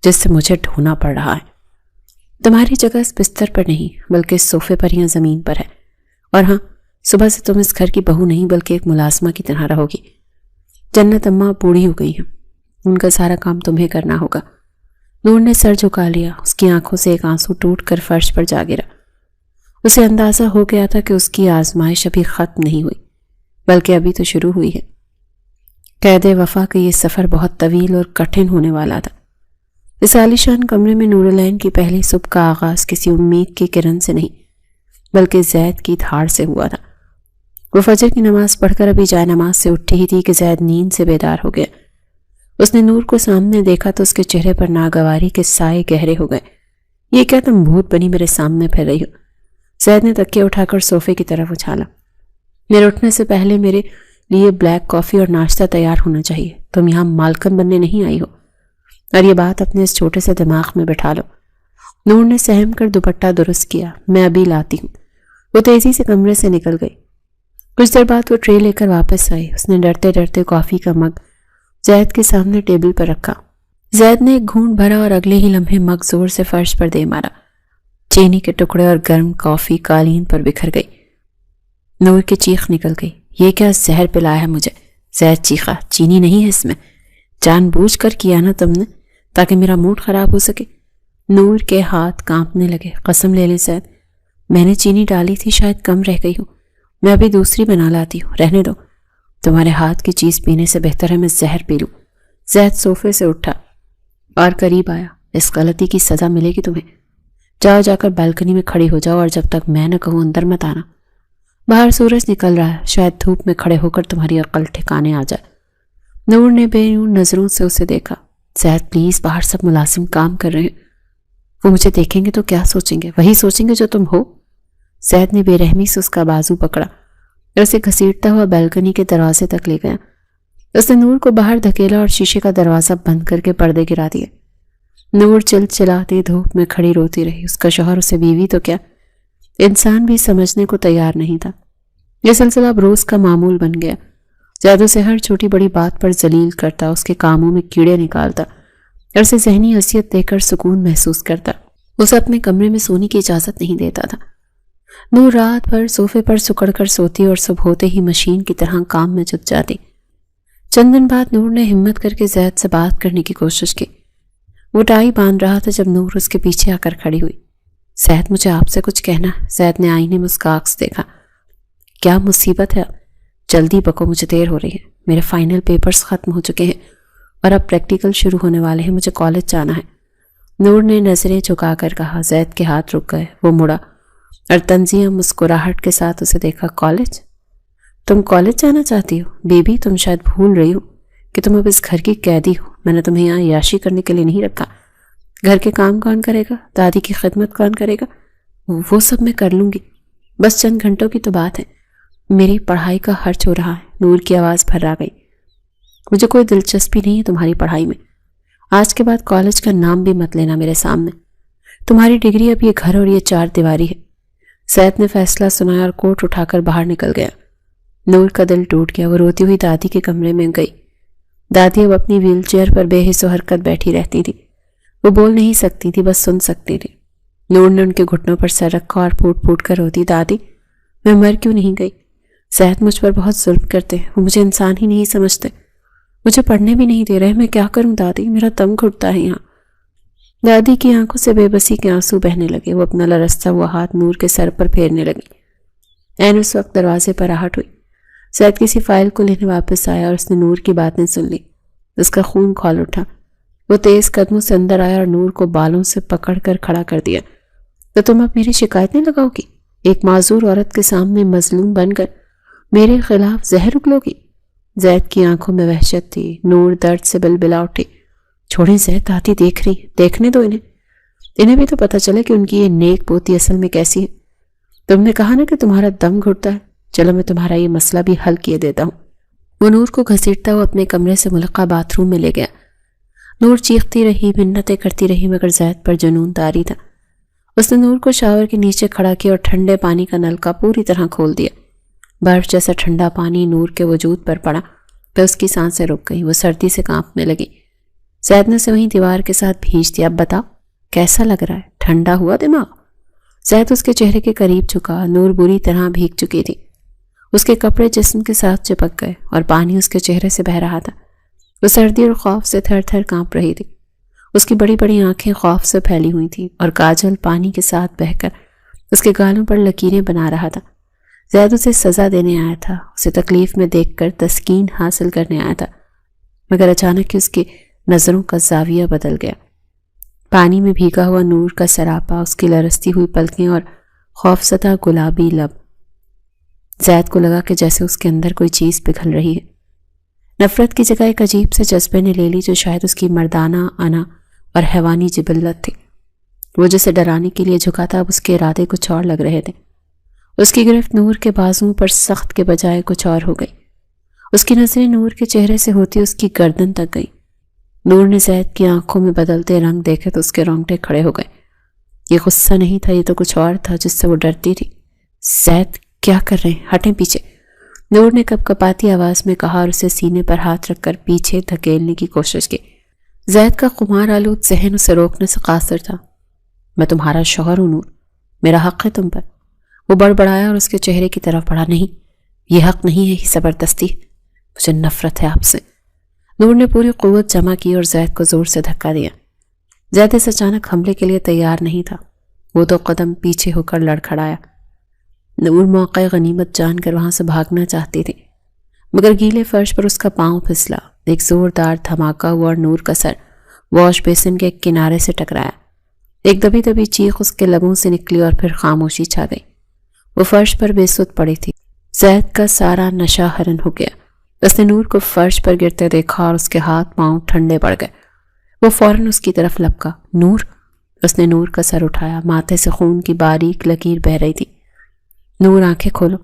جس سے مجھے ڈھونا پڑ رہا ہے۔ تمہاری جگہ اس بستر پر نہیں بلکہ اس صوفے پر یا زمین پر ہے، اور ہاں، صبح سے تم اس گھر کی بہو نہیں بلکہ ایک ملازمہ کی طرح رہو گی۔ جنت اماں بوڑھی ہو گئی ہیں، ان کا سارا کام تمہیں کرنا ہوگا۔ نور نے سر جھکا لیا، اس کی آنکھوں سے ایک آنسو ٹوٹ کر فرش پر جا گرا۔ اسے اندازہ ہو گیا تھا کہ اس کی آزمائش ابھی ختم نہیں ہوئی بلکہ ابھی تو شروع ہوئی ہے۔ قید وفا کا یہ سفر بہت طویل اور کٹھن ہونے والا تھا۔ اس عالیشان کمرے میں نور العین کی پہلی صبح کا آغاز کسی امید کی کرن سے نہیں بلکہ زید کی دھاڑ سے ہوا تھا۔ وہ فجر کی نماز پڑھ کر ابھی جائے نماز سے اٹھی ہی تھی کہ زید نیند سے بیدار ہو گیا۔ اس نے نور کو سامنے دیکھا تو اس کے چہرے پر ناگواری کے سائے گہرے ہو گئے۔ یہ کیا تم بھوت بنی میرے سامنے پھر رہی ہو؟ زید نے تکیہ اٹھا کر صوفے کی طرف اچھالا۔ میرے اٹھنے سے پہلے میرے لیے بلیک کافی اور ناشتہ تیار ہونا چاہیے، تم یہاں مالکن بننے نہیں آئی ہو، اور یہ بات اپنے اس چھوٹے سے دماغ میں بٹھا لو۔ نور نے سہم کر دوپٹہ درست کیا، میں ابھی لاتی ہوں۔ وہ تیزی سے کمرے سے نکل گئی۔ کچھ دیر بعد وہ ٹرے لے کر واپس آئی۔ اس نے ڈرتے ڈرتے کافی کا مگ زید کے سامنے ٹیبل پر رکھا۔ زید نے ایک گھونٹ بھرا اور اگلے ہی لمحے مگ زور سے فرش پر دے مارا۔ چینی کے ٹکڑے اور گرم کافی قالین پر بکھر گئی۔ نور کی چیخ نکل گئی، یہ کیا زہر پلایا ہے مجھے؟ زید چیخا، چینی نہیں ہے اس میں، جان بوجھ کر کیا نا تم نے تاکہ میرا موڈ خراب ہو سکے۔ نور کے ہاتھ کانپنے لگے۔ قسم لے لے زید، میں نے چینی ڈالی تھی، شاید کم رہ گئی ہوں، میں ابھی دوسری بنا لاتی ہوں، رہنے دو، تمہارے ہاتھ کی چیز پینے سے بہتر ہے میں زہر پی لوں۔ زید صوفے سے اٹھا اور قریب آیا، اس غلطی کی سزا ملے گی تمہیں، جاؤ جا کر بالکنی میں کھڑی ہو جاؤ اور جب تک میں نہ کہوں اندر مت آنا، باہر سورج نکل رہا ہے، شاید دھوپ میں کھڑے ہو کر تمہاری عقل ٹھکانے آ جائے۔ نور نے بے یوں نظروں سے اسے دیکھا۔ زید پلیز، باہر سب ملازم کام کر رہے ہیں، وہ مجھے دیکھیں گے تو کیا سوچیں گے؟ وہی سوچیں گے جو تم ہو۔ زید نے بے رحمی سے اس کا بازو پکڑا اور اسے گھسیٹتا ہوا بالکنی کے دروازے تک لے گیا۔ اس نے نور کو باہر دھکیلا اور شیشے کا دروازہ بند کر کے پردے گرا دیے۔ نور چلچلاتی دھوپ میں کھڑی روتی رہی۔ اس کا شوہر اسے بیوی تو کیا انسان بھی سمجھنے کو تیار نہیں تھا۔ یہ سلسلہ اب روز کا معمول بن گیا۔ زید اسے ہر چھوٹی بڑی بات پر ذلیل کرتا، اس کے کاموں میں کیڑے نکالتا اور اسے ذہنی اذیت دے کر سکون محسوس کرتا۔ اسے اپنے کمرے میں سونے کی اجازت نہیں دیتا تھا۔ نور رات بھر صوفے پر سکڑ کر سوتی اور صبح ہوتے ہی مشین کی طرح کام میں جٹ جاتی۔ چند دن بعد نور نے ہمت کر کے زید سے بات کرنے کی کوشش کی۔ وہ ٹائی باندھ رہا تھا جب نور اس کے پیچھے آ کر کھڑی ہوئی۔ زید، مجھے آپ سے کچھ کہنا ہے۔ زید نے آئینے میں اس کا عکس دیکھا۔ کیا مصیبت ہے؟ جلدی بکو، مجھے دیر ہو رہی ہے، میرے فائنل پیپرز ختم ہو چکے ہیں اور اب پریکٹیکل شروع ہونے والے ہیں، مجھے کالج جانا ہے۔ نور نے نظریں جھکا کر کہا۔ زید کے ہاتھ رک گئے۔ وہ مڑا اور طنزیہ مسکراہٹ کے ساتھ اسے دیکھا۔ کالج؟ تم کالج جانا چاہتی ہو؟ بیبی، تم شاید بھول رہی ہو کہ تم اب اس گھر کی قیدی ہو۔ میں نے تمہیں یہاں عیاشی کرنے کے لیے نہیں رکھا۔ گھر کے کام کون کرے گا؟ دادی کی خدمت کون کرے گا؟ وہ سب میں کر لوں گی، بس چند گھنٹوں کی تو بات ہے۔ میری پڑھائی کا خرچ ہو رہا ہے، نور کی آواز بھر آ گئی۔ مجھے کوئی دلچسپی نہیں ہے تمہاری پڑھائی میں، آج کے بعد کالج کا نام بھی مت لینا میرے سامنے، تمہاری ڈگری اب یہ گھر اور یہ چار دیواری ہے۔ زید نے فیصلہ سنایا اور کوٹ اٹھا کر باہر نکل گیا۔ نور کا دل ٹوٹ گیا، وہ روتی ہوئی دادی کے کمرے میں گئی۔ دادی اب اپنی ویل چیئر پر بے حس و حرکت بیٹھی رہتی تھی، وہ بول نہیں سکتی تھی، بس سن سکتی تھی۔ نور نے ان کے گھٹنوں پر سر رکھا اور پھوٹ پھوٹ کر روتی، دادی میں مر کیوں نہیں گئی؟ زید مجھ پر بہت ظلم کرتے ہیں، وہ مجھے انسان ہی نہیں سمجھتے، مجھے پڑھنے بھی نہیں دے رہے، میں کیا کروں دادی، میرا دم گھٹتا ہے یہاں۔ دادی کی آنکھوں سے بے بسی کے آنسو بہنے لگے، وہ اپنا لرزتا ہوا ہاتھ نور کے سر پر پھیرنے لگی۔ عین اس وقت دروازے پر آہٹ ہوئی۔ زید کسی فائل کو لینے واپس آیا اور اس نے نور کی باتیں سن لی۔ اس کا خون کھول اٹھا، وہ تیز قدموں سے اندر آیا اور نور کو بالوں سے پکڑ کر کھڑا کر دیا۔ تو تم اب میری شکایتیں لگاؤ گی؟ ایک معذور عورت کے سامنے مظلوم بن کر میرے خلاف زہر اگلو گی؟ زید کی آنکھوں میں وحشت تھی، نور درد سے بلبلا اٹھی۔ چھوڑیں زید، دادی دیکھ رہی، دیکھنے دو انہیں بھی تو پتہ چلے کہ ان کی یہ نیک پوتی اصل میں کیسی ہے۔ تم نے کہا نا کہ تمہارا دم گھٹتا ہے، چلو میں تمہارا یہ مسئلہ بھی حل کیے دیتا ہوں۔ وہ نور کو گھسیٹتا ہوا اپنے کمرے سے ملکہ باتھ روم میں لے گیا۔ نور چیختی رہی، منتیں کرتی رہی، مگر زید پر جنون طاری تھا۔ اس نے نور کو شاور کے نیچے کھڑا کیا اور ٹھنڈے پانی کا نلکا پوری طرح کھول دیا۔ برف جیسا ٹھنڈا پانی نور کے وجود پر پڑا، پھر اس کی سانسیں رک گئیں، وہ سردی سے کانپنے لگی۔ زید نے اسے وہیں دیوار کے ساتھ بھیج دیا۔ اب بتاؤ کیسا لگ رہا ہے؟ ٹھنڈا ہوا دماغ؟ زید اس کے چہرے کے قریب جھکا۔ نور بری طرح بھیگ چکی تھی، اس کے کپڑے جسم کے ساتھ چپک گئے اور پانی اس کے چہرے سے بہہ رہا تھا۔ وہ سردی اور خوف سے تھر تھر کانپ رہی تھی، اس کی بڑی بڑی آنکھیں خوف سے پھیلی ہوئی تھیں اور کاجل پانی کے ساتھ بہہ کر اس کے گالوں پر لکیریں بنا رہا تھا۔ زید اسے سزا دینے آیا تھا، اسے تکلیف میں دیکھ کر تسکین حاصل کرنے آیا تھا، مگر اچانک اس کی نظروں کا زاویہ بدل گیا۔ پانی میں بھیگا ہوا نور کا سراپا، اس کی لرزتی ہوئی پلکیں اور خوفزدہ گلابی لب۔ زید کو لگا کہ جیسے اس کے اندر کوئی چیز پگھل رہی ہے۔ نفرت کی جگہ ایک عجیب سے جذبے نے لے لی جو شاید اس کی مردانہ انا اور حیوانی جبلت تھی۔ وہ جسے ڈرانے کے لیے جھکا تھا، اب اس کے ارادے کچھ اور لگ رہے تھے۔ اس کی گرفت نور کے بازوں پر سخت کے بجائے کچھ اور ہو گئی۔ اس کی نظریں نور کے چہرے سے ہوتی اس کی گردن تک گئی۔ نور نے زید کی آنکھوں میں بدلتے رنگ دیکھے تو اس کے رونگٹے کھڑے ہو گئے۔ یہ غصہ نہیں تھا، یہ تو کچھ اور تھا جس سے وہ ڈرتی تھی۔ زید کیا کر رہے ہیں؟ ہٹیں پیچھے، نور نے کپ کپاتی آواز میں کہا اور اسے سینے پر ہاتھ رکھ کر پیچھے دھکیلنے کی کوشش کی۔ زید کا خمار آلود ذہن اسے روکنے سے قاصر تھا۔ میں تمہارا شوہر ہوں نور، میرا حق ہے تم پر۔ وہ بڑبڑایا اور اس کے چہرے کی طرف بڑھا۔ نہیں، یہ حق نہیں ہے، یہ زبردستی ہے، مجھے نفرت ہے آپ سے۔ نور نے پوری قوت جمع کی اور زید کو زور سے دھکا دیا۔ زید اس اچانک حملے کے لیے تیار نہیں تھا، وہ 2 قدم پیچھے ہو کر لڑکھڑایا۔ نور موقع غنیمت جان کر وہاں سے بھاگنا چاہتی تھی، مگر گیلے فرش پر اس کا پاؤں پھسلا، ایک زوردار دھماکہ ہوا اور نور کا سر واش بیسن کے ایک کنارے سے ٹکرایا۔ ایک دبی دبی چیخ اس کے لبوں سے نکلی اور پھر خاموشی چھا گئی۔ وہ فرش پر بے سود پڑی تھی۔ زید کا سارا نشہ حرن ہو گیا۔ اس نے نور کو فرش پر گرتے دیکھا اور اس کے ہاتھ پاؤں ٹھنڈے پڑ گئے۔ وہ فوراً اس کی طرف لپکا۔ نور، اس نے نور کا سر اٹھایا، ماتھے سے خون کی باریک لکیر بہہ رہی تھی۔ نور آنکھیں کھولو،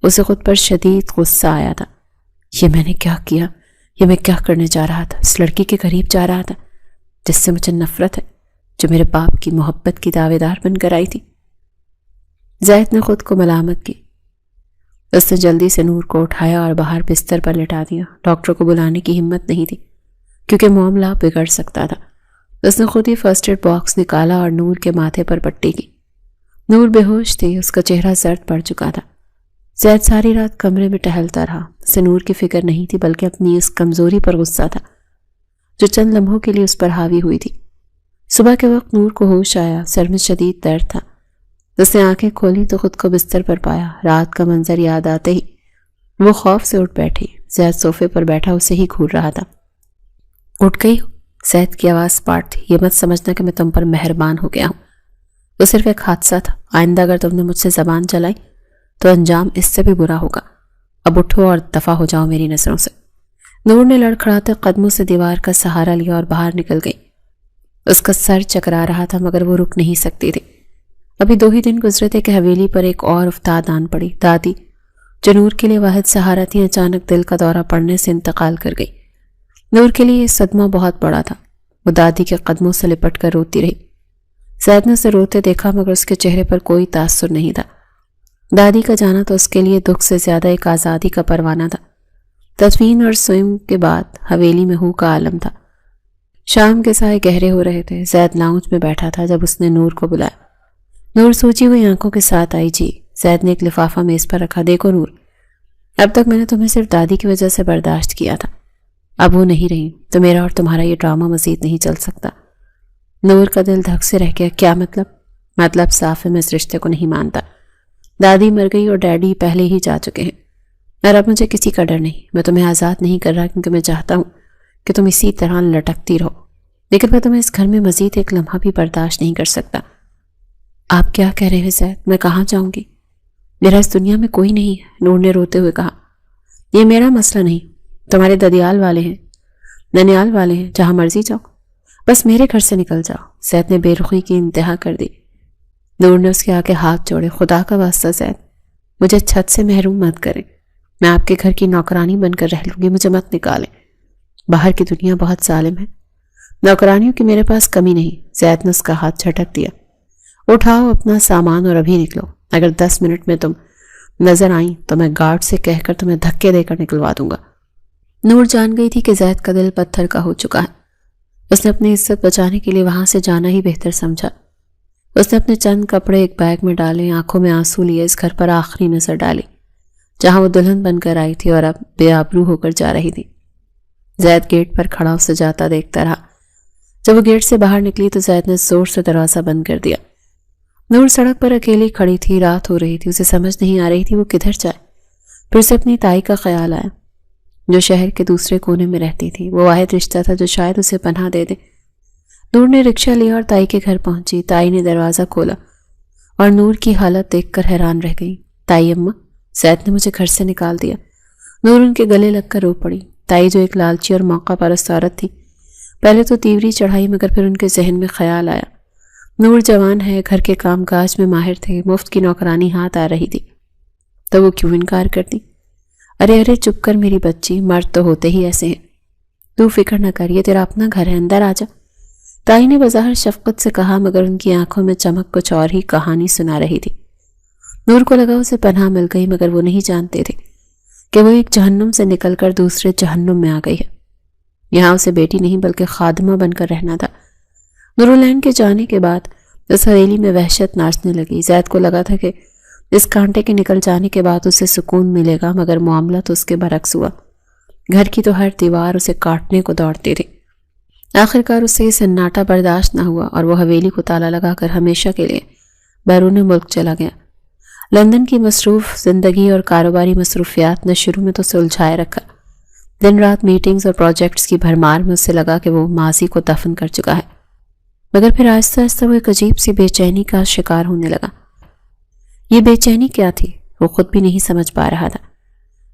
اسے خود پر شدید غصہ آیا تھا۔ یہ میں نے کیا کیا؟ یہ میں کیا کرنے جا رہا تھا؟ اس لڑکی کے قریب جا رہا تھا جس سے مجھے نفرت ہے، جو میرے باپ کی محبت کی دعوے دار بن کر آئی تھی۔ زید نے خود کو ملامت کی۔ اس نے جلدی سے نور کو اٹھایا اور باہر بستر پر لٹا دیا۔ ڈاکٹر کو بلانے کی ہمت نہیں تھی کیونکہ معاملہ بگڑ سکتا تھا۔ اس نے خود ہی فرسٹ ایڈ باکس نکالا اور نور کے ماتھے پر پٹی کی۔ نور بے ہوش تھی، اس کا چہرہ زرد پڑ چکا تھا۔ زید ساری رات کمرے میں ٹہلتا رہا، اسے نور کی فکر نہیں تھی بلکہ اپنی اس کمزوری پر غصہ تھا جو چند لمحوں کے لیے اس پر حاوی ہوئی تھی۔ صبح کے وقت نور کو ہوش آیا، سر میں شدید درد تھا۔ اس نے آنکھیں کھولی تو خود کو بستر پر پایا۔ رات کا منظر یاد آتے ہی وہ خوف سے اٹھ بیٹھی۔ زید صوفے پر بیٹھا اسے ہی گھور رہا تھا۔ اٹھ گئی ہو؟ زید کی آواز پاٹ تھی۔ یہ مت سمجھنا کہ میں تم پر مہربان ہو گیا ہوں، وہ صرف ایک حادثہ تھا۔ آئندہ اگر تم نے مجھ سے زبان چلائی تو انجام اس سے بھی برا ہوگا۔ اب اٹھو اور دفع ہو جاؤ میری نظروں سے۔ نور نے لڑکھڑاتے قدموں سے دیوار کا سہارا لیا اور باہر نکل گئی۔ اس کا سر چکرا رہا تھا مگر وہ رک نہیں سکتی تھی۔ ابھی 2 ہی دن گزرے تھے کہ حویلی پر ایک اور افتاد آن پڑی۔ دادی، جو نور کے لیے واحد سہارا تھی، اچانک دل کا دورہ پڑنے سے انتقال کر گئی۔ نور کے لیے یہ صدمہ بہت بڑا تھا۔ وہ دادی کے قدموں سے لپٹ کر روتی رہی۔ زید نے اسے روتے دیکھا مگر اس کے چہرے پر کوئی تاثر نہیں تھا۔ دادی کا جانا تو اس کے لیے دکھ سے زیادہ ایک آزادی کا پروانہ تھا۔ تدفین اور سوئم کے بعد حویلی میں ہو کا عالم تھا۔ شام کے سائے گہرے ہو رہے تھے۔ زید لاؤنج میں بیٹھا تھا جب اس نے نور کو بلایا۔ نور سوچی ہوئی آنکھوں کے ساتھ آئی۔ جی۔ زید نے ایک لفافہ میز پر رکھا۔ دیکھو نور، اب تک میں نے تمہیں صرف دادی کی وجہ سے برداشت کیا تھا، اب وہ نہیں رہی تو میرا اور تمہارا یہ ڈرامہ مزید نہیں چل سکتا۔ نور کا دل دھک سے رہ گیا۔ کیا مطلب؟ مطلب صاف ہے، میں اس رشتے کو نہیں مانتا۔ دادی مر گئی اور ڈیڈی پہلے ہی جا چکے ہیں، اور اب مجھے کسی کا ڈر نہیں۔ میں تمہیں آزاد نہیں کر رہا کیونکہ میں چاہتا ہوں کہ تم اسی طرح لٹکتی رہو، لیکن میں تمہیں اس گھر میں مزید ایک لمحہ بھی برداشت نہیں کر سکتا۔ آپ کیا کہہ رہے ہیں زید؟ میں کہاں جاؤں گی؟ میرا اس دنیا میں کوئی نہیں ہے، نور نے روتے ہوئے کہا۔ یہ میرا مسئلہ نہیں، تمہارے ددیال والے ہیں، ننیال والے ہیں، جہاں مرضی جاؤ، بس میرے گھر سے نکل جاؤ۔ زید نے بے رخی کی انتہا کر دی۔ نور نے اس کے آگے ہاتھ جوڑے۔ خدا کا واسطہ زید، مجھے چھت سے محروم مت کریں، میں آپ کے گھر کی نوکرانی بن کر رہ لوں گی، مجھے مت نکالیں۔ باہر کی دنیا بہت ظالم ہے، نوکرانیوں کی میرے پاس کمی نہیں۔ زید نے اس کا ہاتھ جھٹک دیا۔ اٹھاؤ اپنا سامان اور ابھی نکلو، اگر 10 منٹ میں تم نظر آئیں تو میں گارڈ سے کہہ کر تمہیں دھکے دے کر نکلوا دوں گا۔ نور جان گئی تھی کہ زید کا دل پتھر کا ہو چکا ہے۔ اس نے اپنی عزت بچانے کے لیے وہاں سے جانا ہی بہتر سمجھا۔ اس نے اپنے چند کپڑے ایک بیگ میں ڈالے، آنکھوں میں آنسو لیے اس گھر پر آخری نظر ڈالی جہاں وہ دلہن بن کر آئی تھی اور اب بے آبرو ہو کر جا رہی تھی۔ زید گیٹ پر کھڑا اسے جاتا دیکھتا رہا۔ جب وہ گیٹ سے باہر نکلی تو زید نے زور سے دروازہ بند کر دیا۔ نور سڑک پر اکیلی کھڑی تھی، رات ہو رہی تھی، اسے سمجھ نہیں آ رہی تھی وہ کدھر جائے۔ پھر اسے اپنی تائی کا خیال آیا جو شہر کے دوسرے کونے میں رہتی تھی۔ وہ واحد رشتہ تھا جو شاید اسے پناہ دے دے۔ نور نے رکشہ لیا اور تائی کے گھر پہنچی۔ تائی نے دروازہ کھولا اور نور کی حالت دیکھ کر حیران رہ گئی۔ تائی اماں، زید نے مجھے گھر سے نکال دیا۔ نور ان کے گلے لگ کر رو پڑی۔ تائی جو ایک لالچی اور موقع پرست عورت تھی، پہلے تو تیوری چڑھائی مگر پھر ان کے ذہن میں خیال آیا نور جوان ہے، گھر کے کام کاج میں ماہر تھے، مفت کی نوکرانی ہاتھ آ رہی تھی تو وہ کیوں انکار کرتی؟ ارے چپ کر میری بچی، مرد تو ہوتے ہی ایسے ہیں، تو فکر نہ کر، یہ تیرا اپنا گھر ہے، اندر آ جا۔ تائی نے بظاہر شفقت سے کہا مگر ان کی آنکھوں میں چمک کچھ اور ہی کہانی سنا رہی تھی۔ نور کو لگا اسے پناہ مل گئی مگر وہ نہیں جانتے تھے کہ وہ ایک جہنم سے نکل کر دوسرے جہنم میں آ گئی ہے۔ یہاں اسے بیٹی نہیں بلکہ خادمہ بن کر رہنا تھا۔ نورالعین کے جانے کے بعد اس حویلی میں وحشت ناچنے لگی۔ زید کو لگا تھا کہ اس کانٹے کے نکل جانے کے بعد اسے سکون ملے گا مگر معاملہ تو اس کے برعکس ہوا۔ گھر کی تو ہر دیوار اسے کاٹنے کو دوڑتی تھی۔ آخرکار اس سے یہ سناٹا برداشت نہ ہوا اور وہ حویلی کو تالا لگا کر ہمیشہ کے لیے بیرون ملک چلا گیا۔ لندن کی مصروف زندگی اور کاروباری مصروفیات نے شروع میں تو سلجھائے رکھا۔ دن رات میٹنگز اور پروجیکٹس کی بھرمار میں اسے لگا کہ وہ ماضی کو دفن کر چکا ہے، مگر پھر آہستہ آہستہ وہ ایک عجیب سی بے چینی کا شکار ہونے لگا۔ یہ بے چینی کیا تھی وہ خود بھی نہیں سمجھ پا رہا تھا۔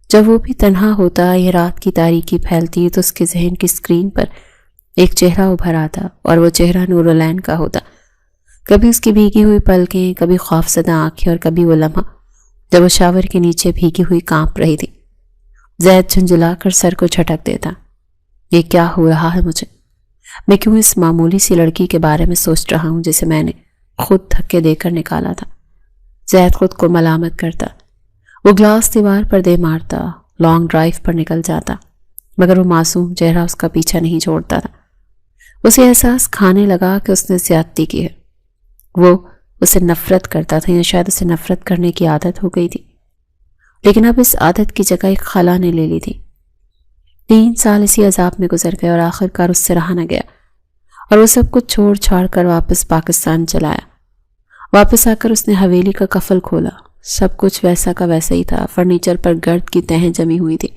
جب وہ بھی تنہا ہوتا، یہ رات کی تاریکی پھیلتی تو اس کے ذہن کی اسکرین پر ایک چہرہ ابھر آتا اور وہ چہرہ نورالعین کا ہوتا۔ کبھی اس کی بھیگی ہوئی پلکیں، کبھی خوفزدہ آنکھیں اور کبھی وہ لمحہ جب وہ شاور کے نیچے بھیگی ہوئی کانپ رہی تھی۔ زید جھنجھلا کر سر کو جھٹک دیتا۔ یہ کیا ہو رہا ہے مجھے؟ میں کیوں اس معمولی سی لڑکی کے بارے میں سوچ رہا ہوں جسے میں نے خود دھکے دے کر نکالا تھا؟ زید خود کو ملامت کرتا۔ وہ گلاس دیوار پر دے مارتا، لانگ ڈرائیو پر نکل جاتا مگر وہ معصوم چہرہ اس کا پیچھا نہیں چھوڑتا تھا۔ اسے احساس کھانے لگا کہ اس نے زیادتی کی ہے۔ وہ اسے نفرت کرتا تھا یا شاید اسے نفرت کرنے کی عادت ہو گئی تھی، لیکن اب اس عادت کی جگہ ایک خلا نے لے لی تھی۔ 3 سال اسی عذاب میں گزر گئے اور آخرکار اس سے رہا نہ گیا اور وہ سب کچھ چھوڑ چھاڑ کر واپس پاکستان چلایا۔ واپس آ کر اس نے حویلی کا کفل کھولا۔ سب کچھ ویسا کا ویسا ہی تھا، فرنیچر پر گرد کی تہیں جمی ہوئی تھی،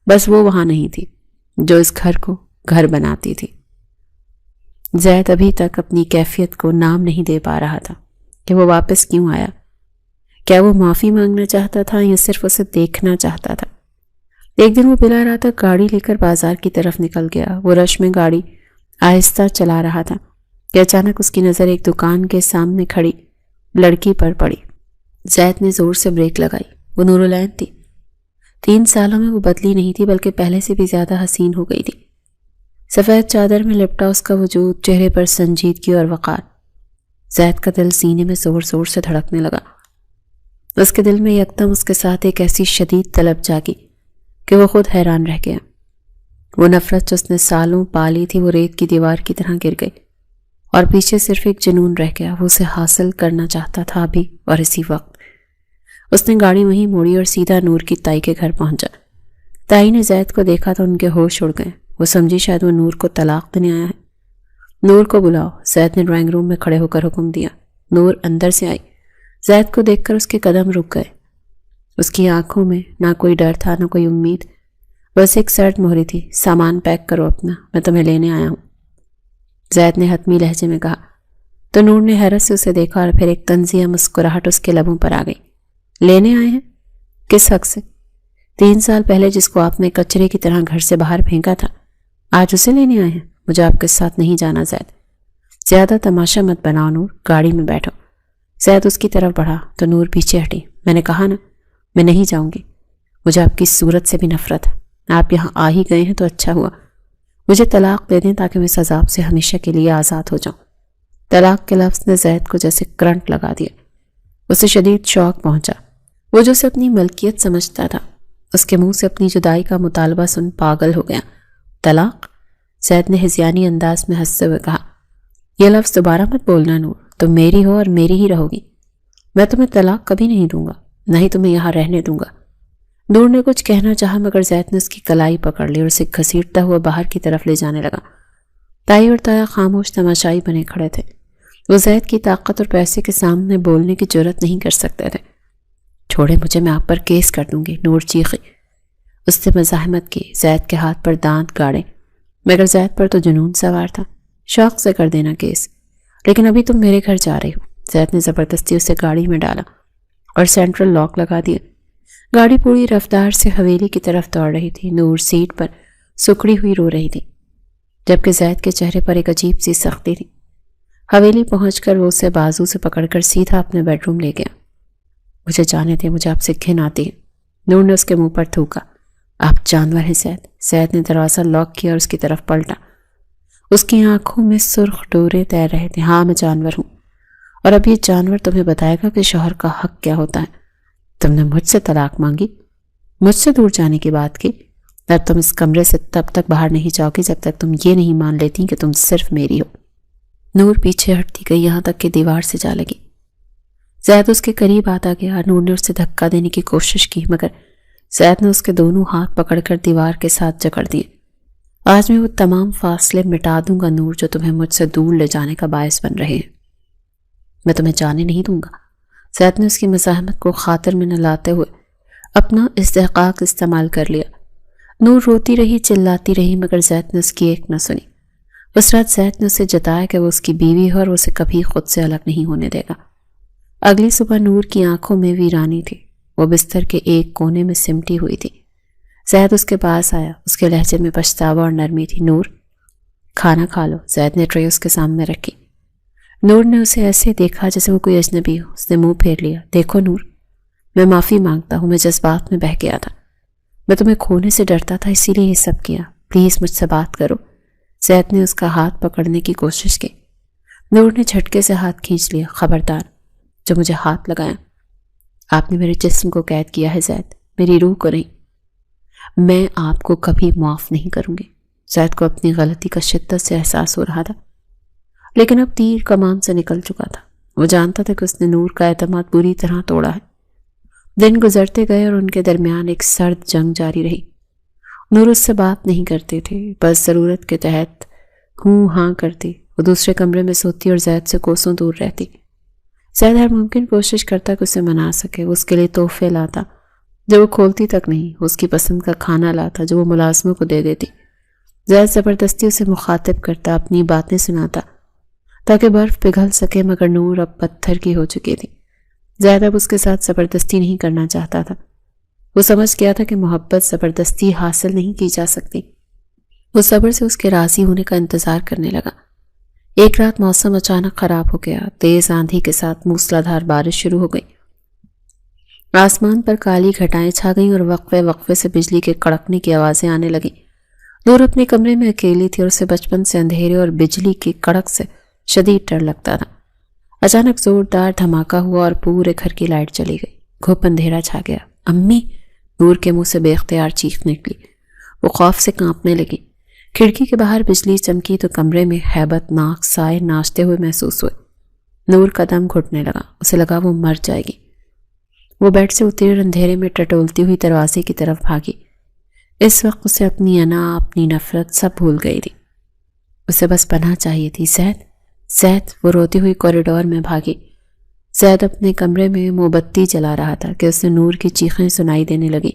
بس وہ وہاں نہیں تھی جو اس گھر کو گھر بناتی تھی۔ زید ابھی تک اپنی کیفیت کو نام نہیں دے پا رہا تھا کہ وہ واپس کیوں آیا۔ کیا وہ معافی مانگنا چاہتا تھا یا صرف اسے دیکھنا چاہتا تھا؟ ایک دن وہ بلا رہا تھا، گاڑی لے کر بازار کی طرف نکل گیا۔ وہ رش میں گاڑی آہستہ چلا رہا تھا کہ اچانک اس کی نظر ایک دکان کے سامنے کھڑی لڑکی پر پڑی۔ زید نے زور سے بریک لگائی۔ وہ نورالعین تھی۔ 3 سالوں میں وہ بدلی نہیں تھی بلکہ پہلے سے بھی زیادہ حسین ہو گئی تھی۔ سفید چادر میں لپٹا اس کا وجود، چہرے پر سنجیدگی اور وقار۔ زید کا دل سینے میں زور زور سے دھڑکنے لگا۔ اس کے دل میں یکدم اس کے ساتھ ایک ایسی شدید طلب جاگی کہ وہ خود حیران رہ گیا۔ وہ نفرت جو اس نے سالوں پالی تھی وہ ریت کی دیوار کی طرح گر گئی اور پیچھے صرف ایک جنون رہ گیا۔ وہ اسے حاصل کرنا چاہتا تھا ابھی اور اسی وقت۔ اس نے گاڑی وہیں موڑی اور سیدھا نور کی تائی کے گھر پہنچا۔ تائی نے زید کو دیکھا تو ان کے ہوش اڑ گئے۔ وہ سمجھی شاید وہ نور کو طلاق دینے آیا ہے۔ نور کو بلاؤ، زید نے ڈرائنگ روم میں کھڑے ہو کر حکم دیا۔ نور اندر سے آئی۔ زید کو دیکھ کر اس کے قدم رک گئے۔ اس کی آنکھوں میں نہ کوئی ڈر تھا نہ کوئی امید، بس ایک سرد مہری تھی۔ سامان پیک کرو اپنا، میں تمہیں لینے آیا ہوں، زید نے حتمی لہجے میں کہا۔ تو نور نے حیرت سے اسے دیکھا اور پھر ایک طنزیہ مسکراہٹ اس کے لبوں پر آ گئی۔ لینے آئے ہیں؟ کس حق سے؟ 3 سال پہلے جس کو آپ نے کچرے کی طرح گھر سے باہر پھینکا تھا، آج اسے لینے آئے ہیں؟ مجھے آپ کے ساتھ نہیں جانا زید۔ زیادہ تماشا مت بناؤ نور، گاڑی میں بیٹھو۔ زید اس کی طرف بڑھا تو نور پیچھے ہٹی۔ میں نے کہا نا میں نہیں جاؤں گی، مجھے آپ کی صورت سے بھی نفرت ہے۔ آپ یہاں آ ہی گئے ہیں تو اچھا ہوا۔ مجھے طلاق دے دیں تاکہ میں اس عذاب سے ہمیشہ کے لیے آزاد ہو جاؤں۔ طلاق کے لفظ نے زید کو جیسے کرنٹ لگا دیا۔ اسے شدید شوق پہنچا۔ وہ جو اسے اپنی ملکیت سمجھتا تھا، اس کے منہ سے اپنی جدائی کا مطالبہ سن پاگل ہو گیا۔ طلاق؟ زید نے ہذیانی انداز میں ہنستے ہوئے کہا۔ یہ لفظ دوبارہ مت بولنا نور، تم میری ہو اور میری ہی رہو گی۔ میں تمہیں طلاق کبھی نہیں دوں گا، نہ ہی تمہیں یہاں رہنے دوں گا۔ نور نے کچھ کہنا چاہا مگر زید نے اس کی کلائی پکڑ لی اور اسے گھسیٹتا ہوا باہر کی طرف لے جانے لگا۔ تائی اور تایا خاموش تماشائی بنے کھڑے تھے۔ وہ زید کی طاقت اور پیسے کے سامنے بولنے کی جرات نہیں کر سکتے تھے۔ چھوڑے مجھے، میں آپ پر کیس کر دوں گی، نور چیخی۔ اس نے مزاحمت کی، زید کے ہاتھ پر دانت گاڑے، مگر زید پر تو جنون سوار تھا۔ شوق سے کر دینا کیس، لیکن ابھی تم میرے گھر جا رہے ہو۔ زید نے زبردستی اسے گاڑی میں ڈالا اور سینٹرل لاک لگا دیا۔ گاڑی پوری رفتار سے حویلی کی طرف دوڑ رہی تھی۔ نور سیٹ پر سکڑی ہوئی رو رہی تھی، جبکہ زید کے چہرے پر ایک عجیب سی سختی تھی۔ حویلی پہنچ کر وہ اسے بازو سے پکڑ کر سیدھا اپنے بیڈ روم لے گیا۔ مجھے جانے دیں، مجھے آپ سے گھن آتی ہے، نور نے اس کے منہ پر تھوکا۔ آپ جانور ہیں زید۔ زید نے دروازہ لاک کیا اور اس کی طرف پلٹا۔ اس کی آنکھوں میں سرخ ڈورے تیر رہے تھے۔ ہاں میں جانور ہوں، اور اب یہ جانور تمہیں بتائے گا کہ شوہر کا حق کیا ہوتا ہے۔ تم نے مجھ سے طلاق مانگی، مجھ سے دور جانے کی بات کی، اب تم اس کمرے سے تب تک باہر نہیں جاؤ گی جب تک تم یہ نہیں مان لیتی کہ تم صرف میری ہو۔ نور پیچھے ہٹتی گئی یہاں تک کہ دیوار سے جا لگی۔ زید اس کے قریب آتا گیا۔ نور نے اسے دھکا دینے کی کوشش کی مگر زید نے اس کے دونوں ہاتھ پکڑ کر دیوار کے ساتھ جکڑ دیے۔ آج میں وہ تمام فاصلے مٹا دوں گا نور جو تمہیں مجھ سے دور لے جانے کا باعث بن رہے ہیں۔ میں تمہیں جانے نہیں دوں گا۔ زید نے اس کی مزاحمت کو خاطر میں نہ لاتے ہوئے اپنا استحقاق استعمال کر لیا۔ نور روتی رہی، چلاتی رہی مگر زید نے اس کی ایک نہ سنی۔ اس رات زید نے اسے جتایا کہ وہ اس کی بیوی ہے اور وہ اسے کبھی خود سے الگ نہیں ہونے دے گا۔ اگلی صبح نور کی آنکھوں میں ویرانی تھی۔ وہ بستر کے ایک کونے میں سمٹی ہوئی تھی۔ زید اس کے پاس آیا۔ اس کے لہجے میں پچھتاوا اور نرمی تھی۔ نور کھانا کھا لو، زید نے ٹرے اس کے سامنے رکھی۔ نور نے اسے ایسے دیکھا جیسے وہ کوئی اجنبی ہو۔ اس نے منہ پھیر لیا۔ دیکھو نور، میں معافی مانگتا ہوں، میں جذبات میں بہہ گیا تھا، میں تمہیں کھونے سے ڈرتا تھا، اسی لیے یہ سب کیا۔ پلیز مجھ سے بات کرو۔ زید نے اس کا ہاتھ پکڑنے کی کوشش کی۔ نور نے جھٹکے سے ہاتھ کھینچ لیا۔ خبردار، جو مجھے ہاتھ لگایا۔ آپ نے میرے جسم کو قید کیا ہے زید، میری روح کو نہیں۔ میں آپ کو کبھی معاف نہیں کروں گی۔ زید کو اپنی غلطی کا شدت سے احساس ہو رہا تھا، لیکن اب تیر کمان سے نکل چکا تھا۔ وہ جانتا تھا کہ اس نے نور کا اعتماد بری طرح توڑا ہے۔ دن گزرتے گئے اور ان کے درمیان ایک سرد جنگ جاری رہی۔ نور اس سے بات نہیں کرتے تھے، بس ضرورت کے تحت ہوں ہاں کرتی۔ وہ دوسرے کمرے میں سوتی اور زید سے کوسوں دور رہتی۔ زید ہر ممکن کوشش کرتا کہ اسے منا سکے۔ وہ اس کے لیے تحفے لاتا جو وہ کھولتی تک نہیں، اس کی پسند کا کھانا لاتا جو وہ ملازموں کو دے دیتی۔ زید زبردستی اسے مخاطب کرتا، اپنی باتیں سناتا تاکہ برف پگھل سکے، مگر نور اب پتھر کی ہو چکی تھی۔ زید اب اس کے ساتھ زبردستی نہیں کرنا چاہتا تھا۔ وہ سمجھ گیا تھا کہ محبت زبردستی حاصل نہیں کی جا سکتی۔ وہ صبر سے اس کے راضی ہونے کا انتظار کرنے لگا۔ ایک رات موسم اچانک خراب ہو گیا۔ تیز آندھی کے ساتھ موسلادھار بارش شروع ہو گئی۔ آسمان پر کالی گھٹائیں چھا گئیں اور وقفے وقفے سے بجلی کے کڑکنے کی آوازیں آنے لگیں۔ نور اپنے کمرے میں اکیلی تھی اور اسے بچپن سے اندھیرے اور بجلی کی کڑک سے شدید ڈر لگتا تھا۔ اچانک زوردار دھماکہ ہوا اور پورے گھر کی لائٹ چلی گئی۔ گھپ اندھیرا چھا گیا۔ امی! نور کے منہ سے بے اختیار چیخ نکلی۔ وہ خوف سے کانپنے لگی۔ کھڑکی کے باہر بجلی چمکی تو کمرے میں ہیبت ناک سائے ناچتے ہوئے محسوس ہوئے۔ نور کا دم گھٹنے لگا، اسے لگا وہ مر جائے گی۔ وہ بیڈ سے اتری اور اندھیرے میں ٹٹولتی ہوئی دروازے کی طرف بھاگی۔ اس وقت اسے اپنی انا، اپنی نفرت سب بھول گئی تھی۔ اسے بس پناہ چاہیے تھی۔ زید! وہ روتی ہوئی کوریڈور میں بھاگی۔ زید اپنے کمرے میں موم بتی جلا رہا تھا کہ اسے نور کی چیخیں سنائی دینے لگی۔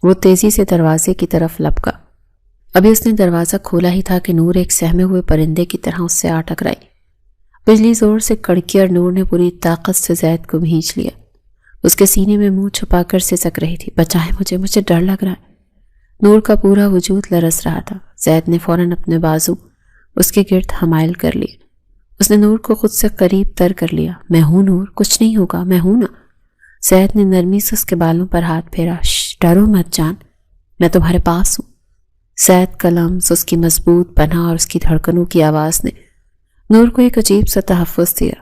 وہ تیزی سے دروازے کی طرف لپکا۔ ابھی اس نے دروازہ کھولا ہی تھا کہ نور ایک سہمے ہوئے پرندے کی طرح اس سے آ ٹکرائی۔ بجلی زور سے کڑکی اور نور نے پوری طاقت سے زید کو بھینچ لیا۔ اس کے سینے میں منہ چھپا کر سسک رہی تھی، بچائے مجھے ڈر لگ رہا ہے۔ نور کا پورا وجود لرز رہا تھا۔ زید نے فوراً اپنے بازو اس کے گرد حمائل کر لیے۔ اس نے نور کو خود سے قریب تر کر لیا۔ میں ہوں نور، کچھ نہیں ہوگا، میں ہوں نا۔ زید نے نرمی سے اس کے بالوں پر ہاتھ پھیرا۔ ڈرو مت جان، میں تمہارے پاس ہوں۔ زید کا لمس، اس کی مضبوط پناہ اور اس کی دھڑکنوں کی آواز نے نور کو ایک عجیب سا تحفظ دیا۔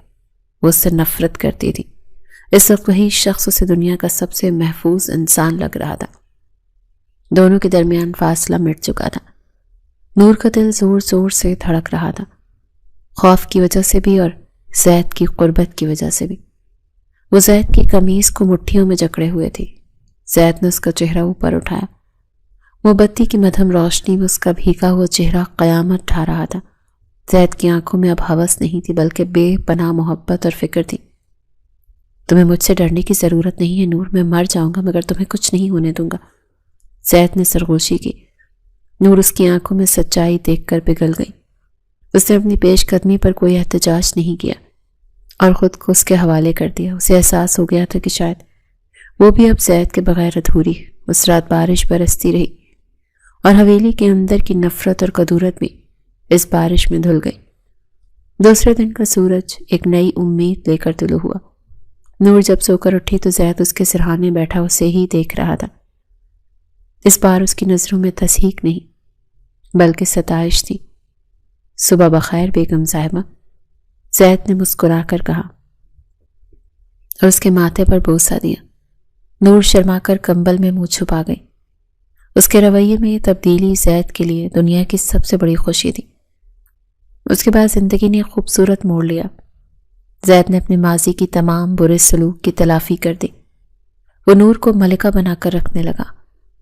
وہ اس سے نفرت کرتی تھی۔ اس وقت وہی شخص اسے دنیا کا سب سے محفوظ انسان لگ رہا تھا۔ دونوں کے درمیان فاصلہ مٹ چکا تھا۔ نور کا دل زور زور سے دھڑک رہا تھا، خوف کی وجہ سے بھی اور زید کی قربت کی وجہ سے بھی۔ وہ زید کی قمیض کو مٹھیوں میں جکڑے ہوئے تھی۔ زید نے اس کا چہرہ اوپر اٹھایا۔ موم بتی کی مدھم روشنی میں اس کا بھیگا ہوا چہرہ قیامت ڈھا رہا تھا۔ زید کی آنکھوں میں اب ہوس نہیں تھی بلکہ بے پناہ محبت اور فکر تھی۔ تمہیں مجھ سے ڈرنے کی ضرورت نہیں ہے نور، میں مر جاؤں گا مگر تمہیں کچھ نہیں ہونے دوں گا۔ زید نے سرگوشی کی۔ نور اس کی آنکھوں میں سچائی دیکھ کر پگھل گئی۔ اس نے اپنی پیش قدمی پر کوئی احتجاج نہیں کیا اور خود کو اس کے حوالے کر دیا۔ اسے احساس ہو گیا تھا کہ شاید وہ بھی اب زید کے بغیر ادھوری۔ اس رات بارش برستی رہی اور حویلی کے اندر کی نفرت اور کدورت بھی اس بارش میں دھل گئی۔ دوسرے دن کا سورج ایک نئی امید لے کر طلوع ہوا۔ نور جب سو کر اٹھی تو زید اس کے سرہانے بیٹھا اسے ہی دیکھ رہا تھا۔ اس بار اس کی نظروں میں تصحیق نہیں بلکہ ستائش تھی۔ صبح بخیر بیگم صاحبہ، زید نے مسکرا کر کہا اور اس کے ماتھے پر بوسہ دیا۔ نور شرما کر کمبل میں منہ چھپا گئی۔ اس کے رویے میں یہ تبدیلی زید کے لیے دنیا کی سب سے بڑی خوشی تھی۔ اس کے بعد زندگی نے ایک خوبصورت موڑ لیا۔ زید نے اپنے ماضی کی تمام برے سلوک کی تلافی کر دی۔ وہ نور کو ملکہ بنا کر رکھنے لگا۔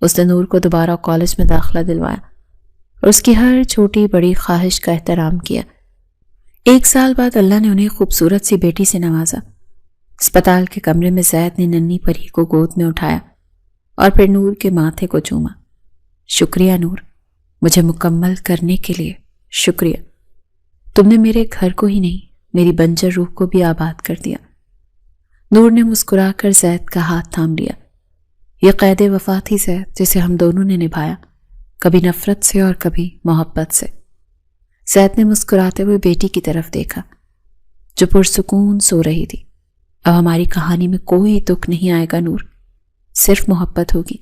اس نے نور کو دوبارہ کالج میں داخلہ دلوایا اور اس کی ہر چھوٹی بڑی خواہش کا احترام کیا۔ 1 سال بعد اللہ نے انہیں خوبصورت سی بیٹی سے نوازا۔ اسپتال کے کمرے میں زید نے ننھی پری کو گود میں اٹھایا اور پھر نور کے ماتھے کو چوما۔ شکریہ نور، مجھے مکمل کرنے کے لیے شکریہ۔ تم نے میرے گھر کو ہی نہیں میری بنجر روح کو بھی آباد کر دیا۔ نور نے مسکرا کر زید کا ہاتھ تھام لیا۔ یہ قید وفا تھی زید جسے ہم دونوں نے نبھایا، کبھی نفرت سے اور کبھی محبت سے۔ زید نے مسکراتے ہوئے بیٹی کی طرف دیکھا جو پرسکون سو رہی تھی۔ اب ہماری کہانی میں کوئی دکھ نہیں آئے گا نور، صرف محبت ہوگی،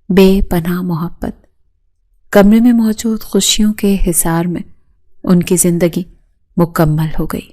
بے پناہ محبت۔ کمرے میں موجود خوشیوں کے حصار میں ان کی زندگی مکمل ہو گئی۔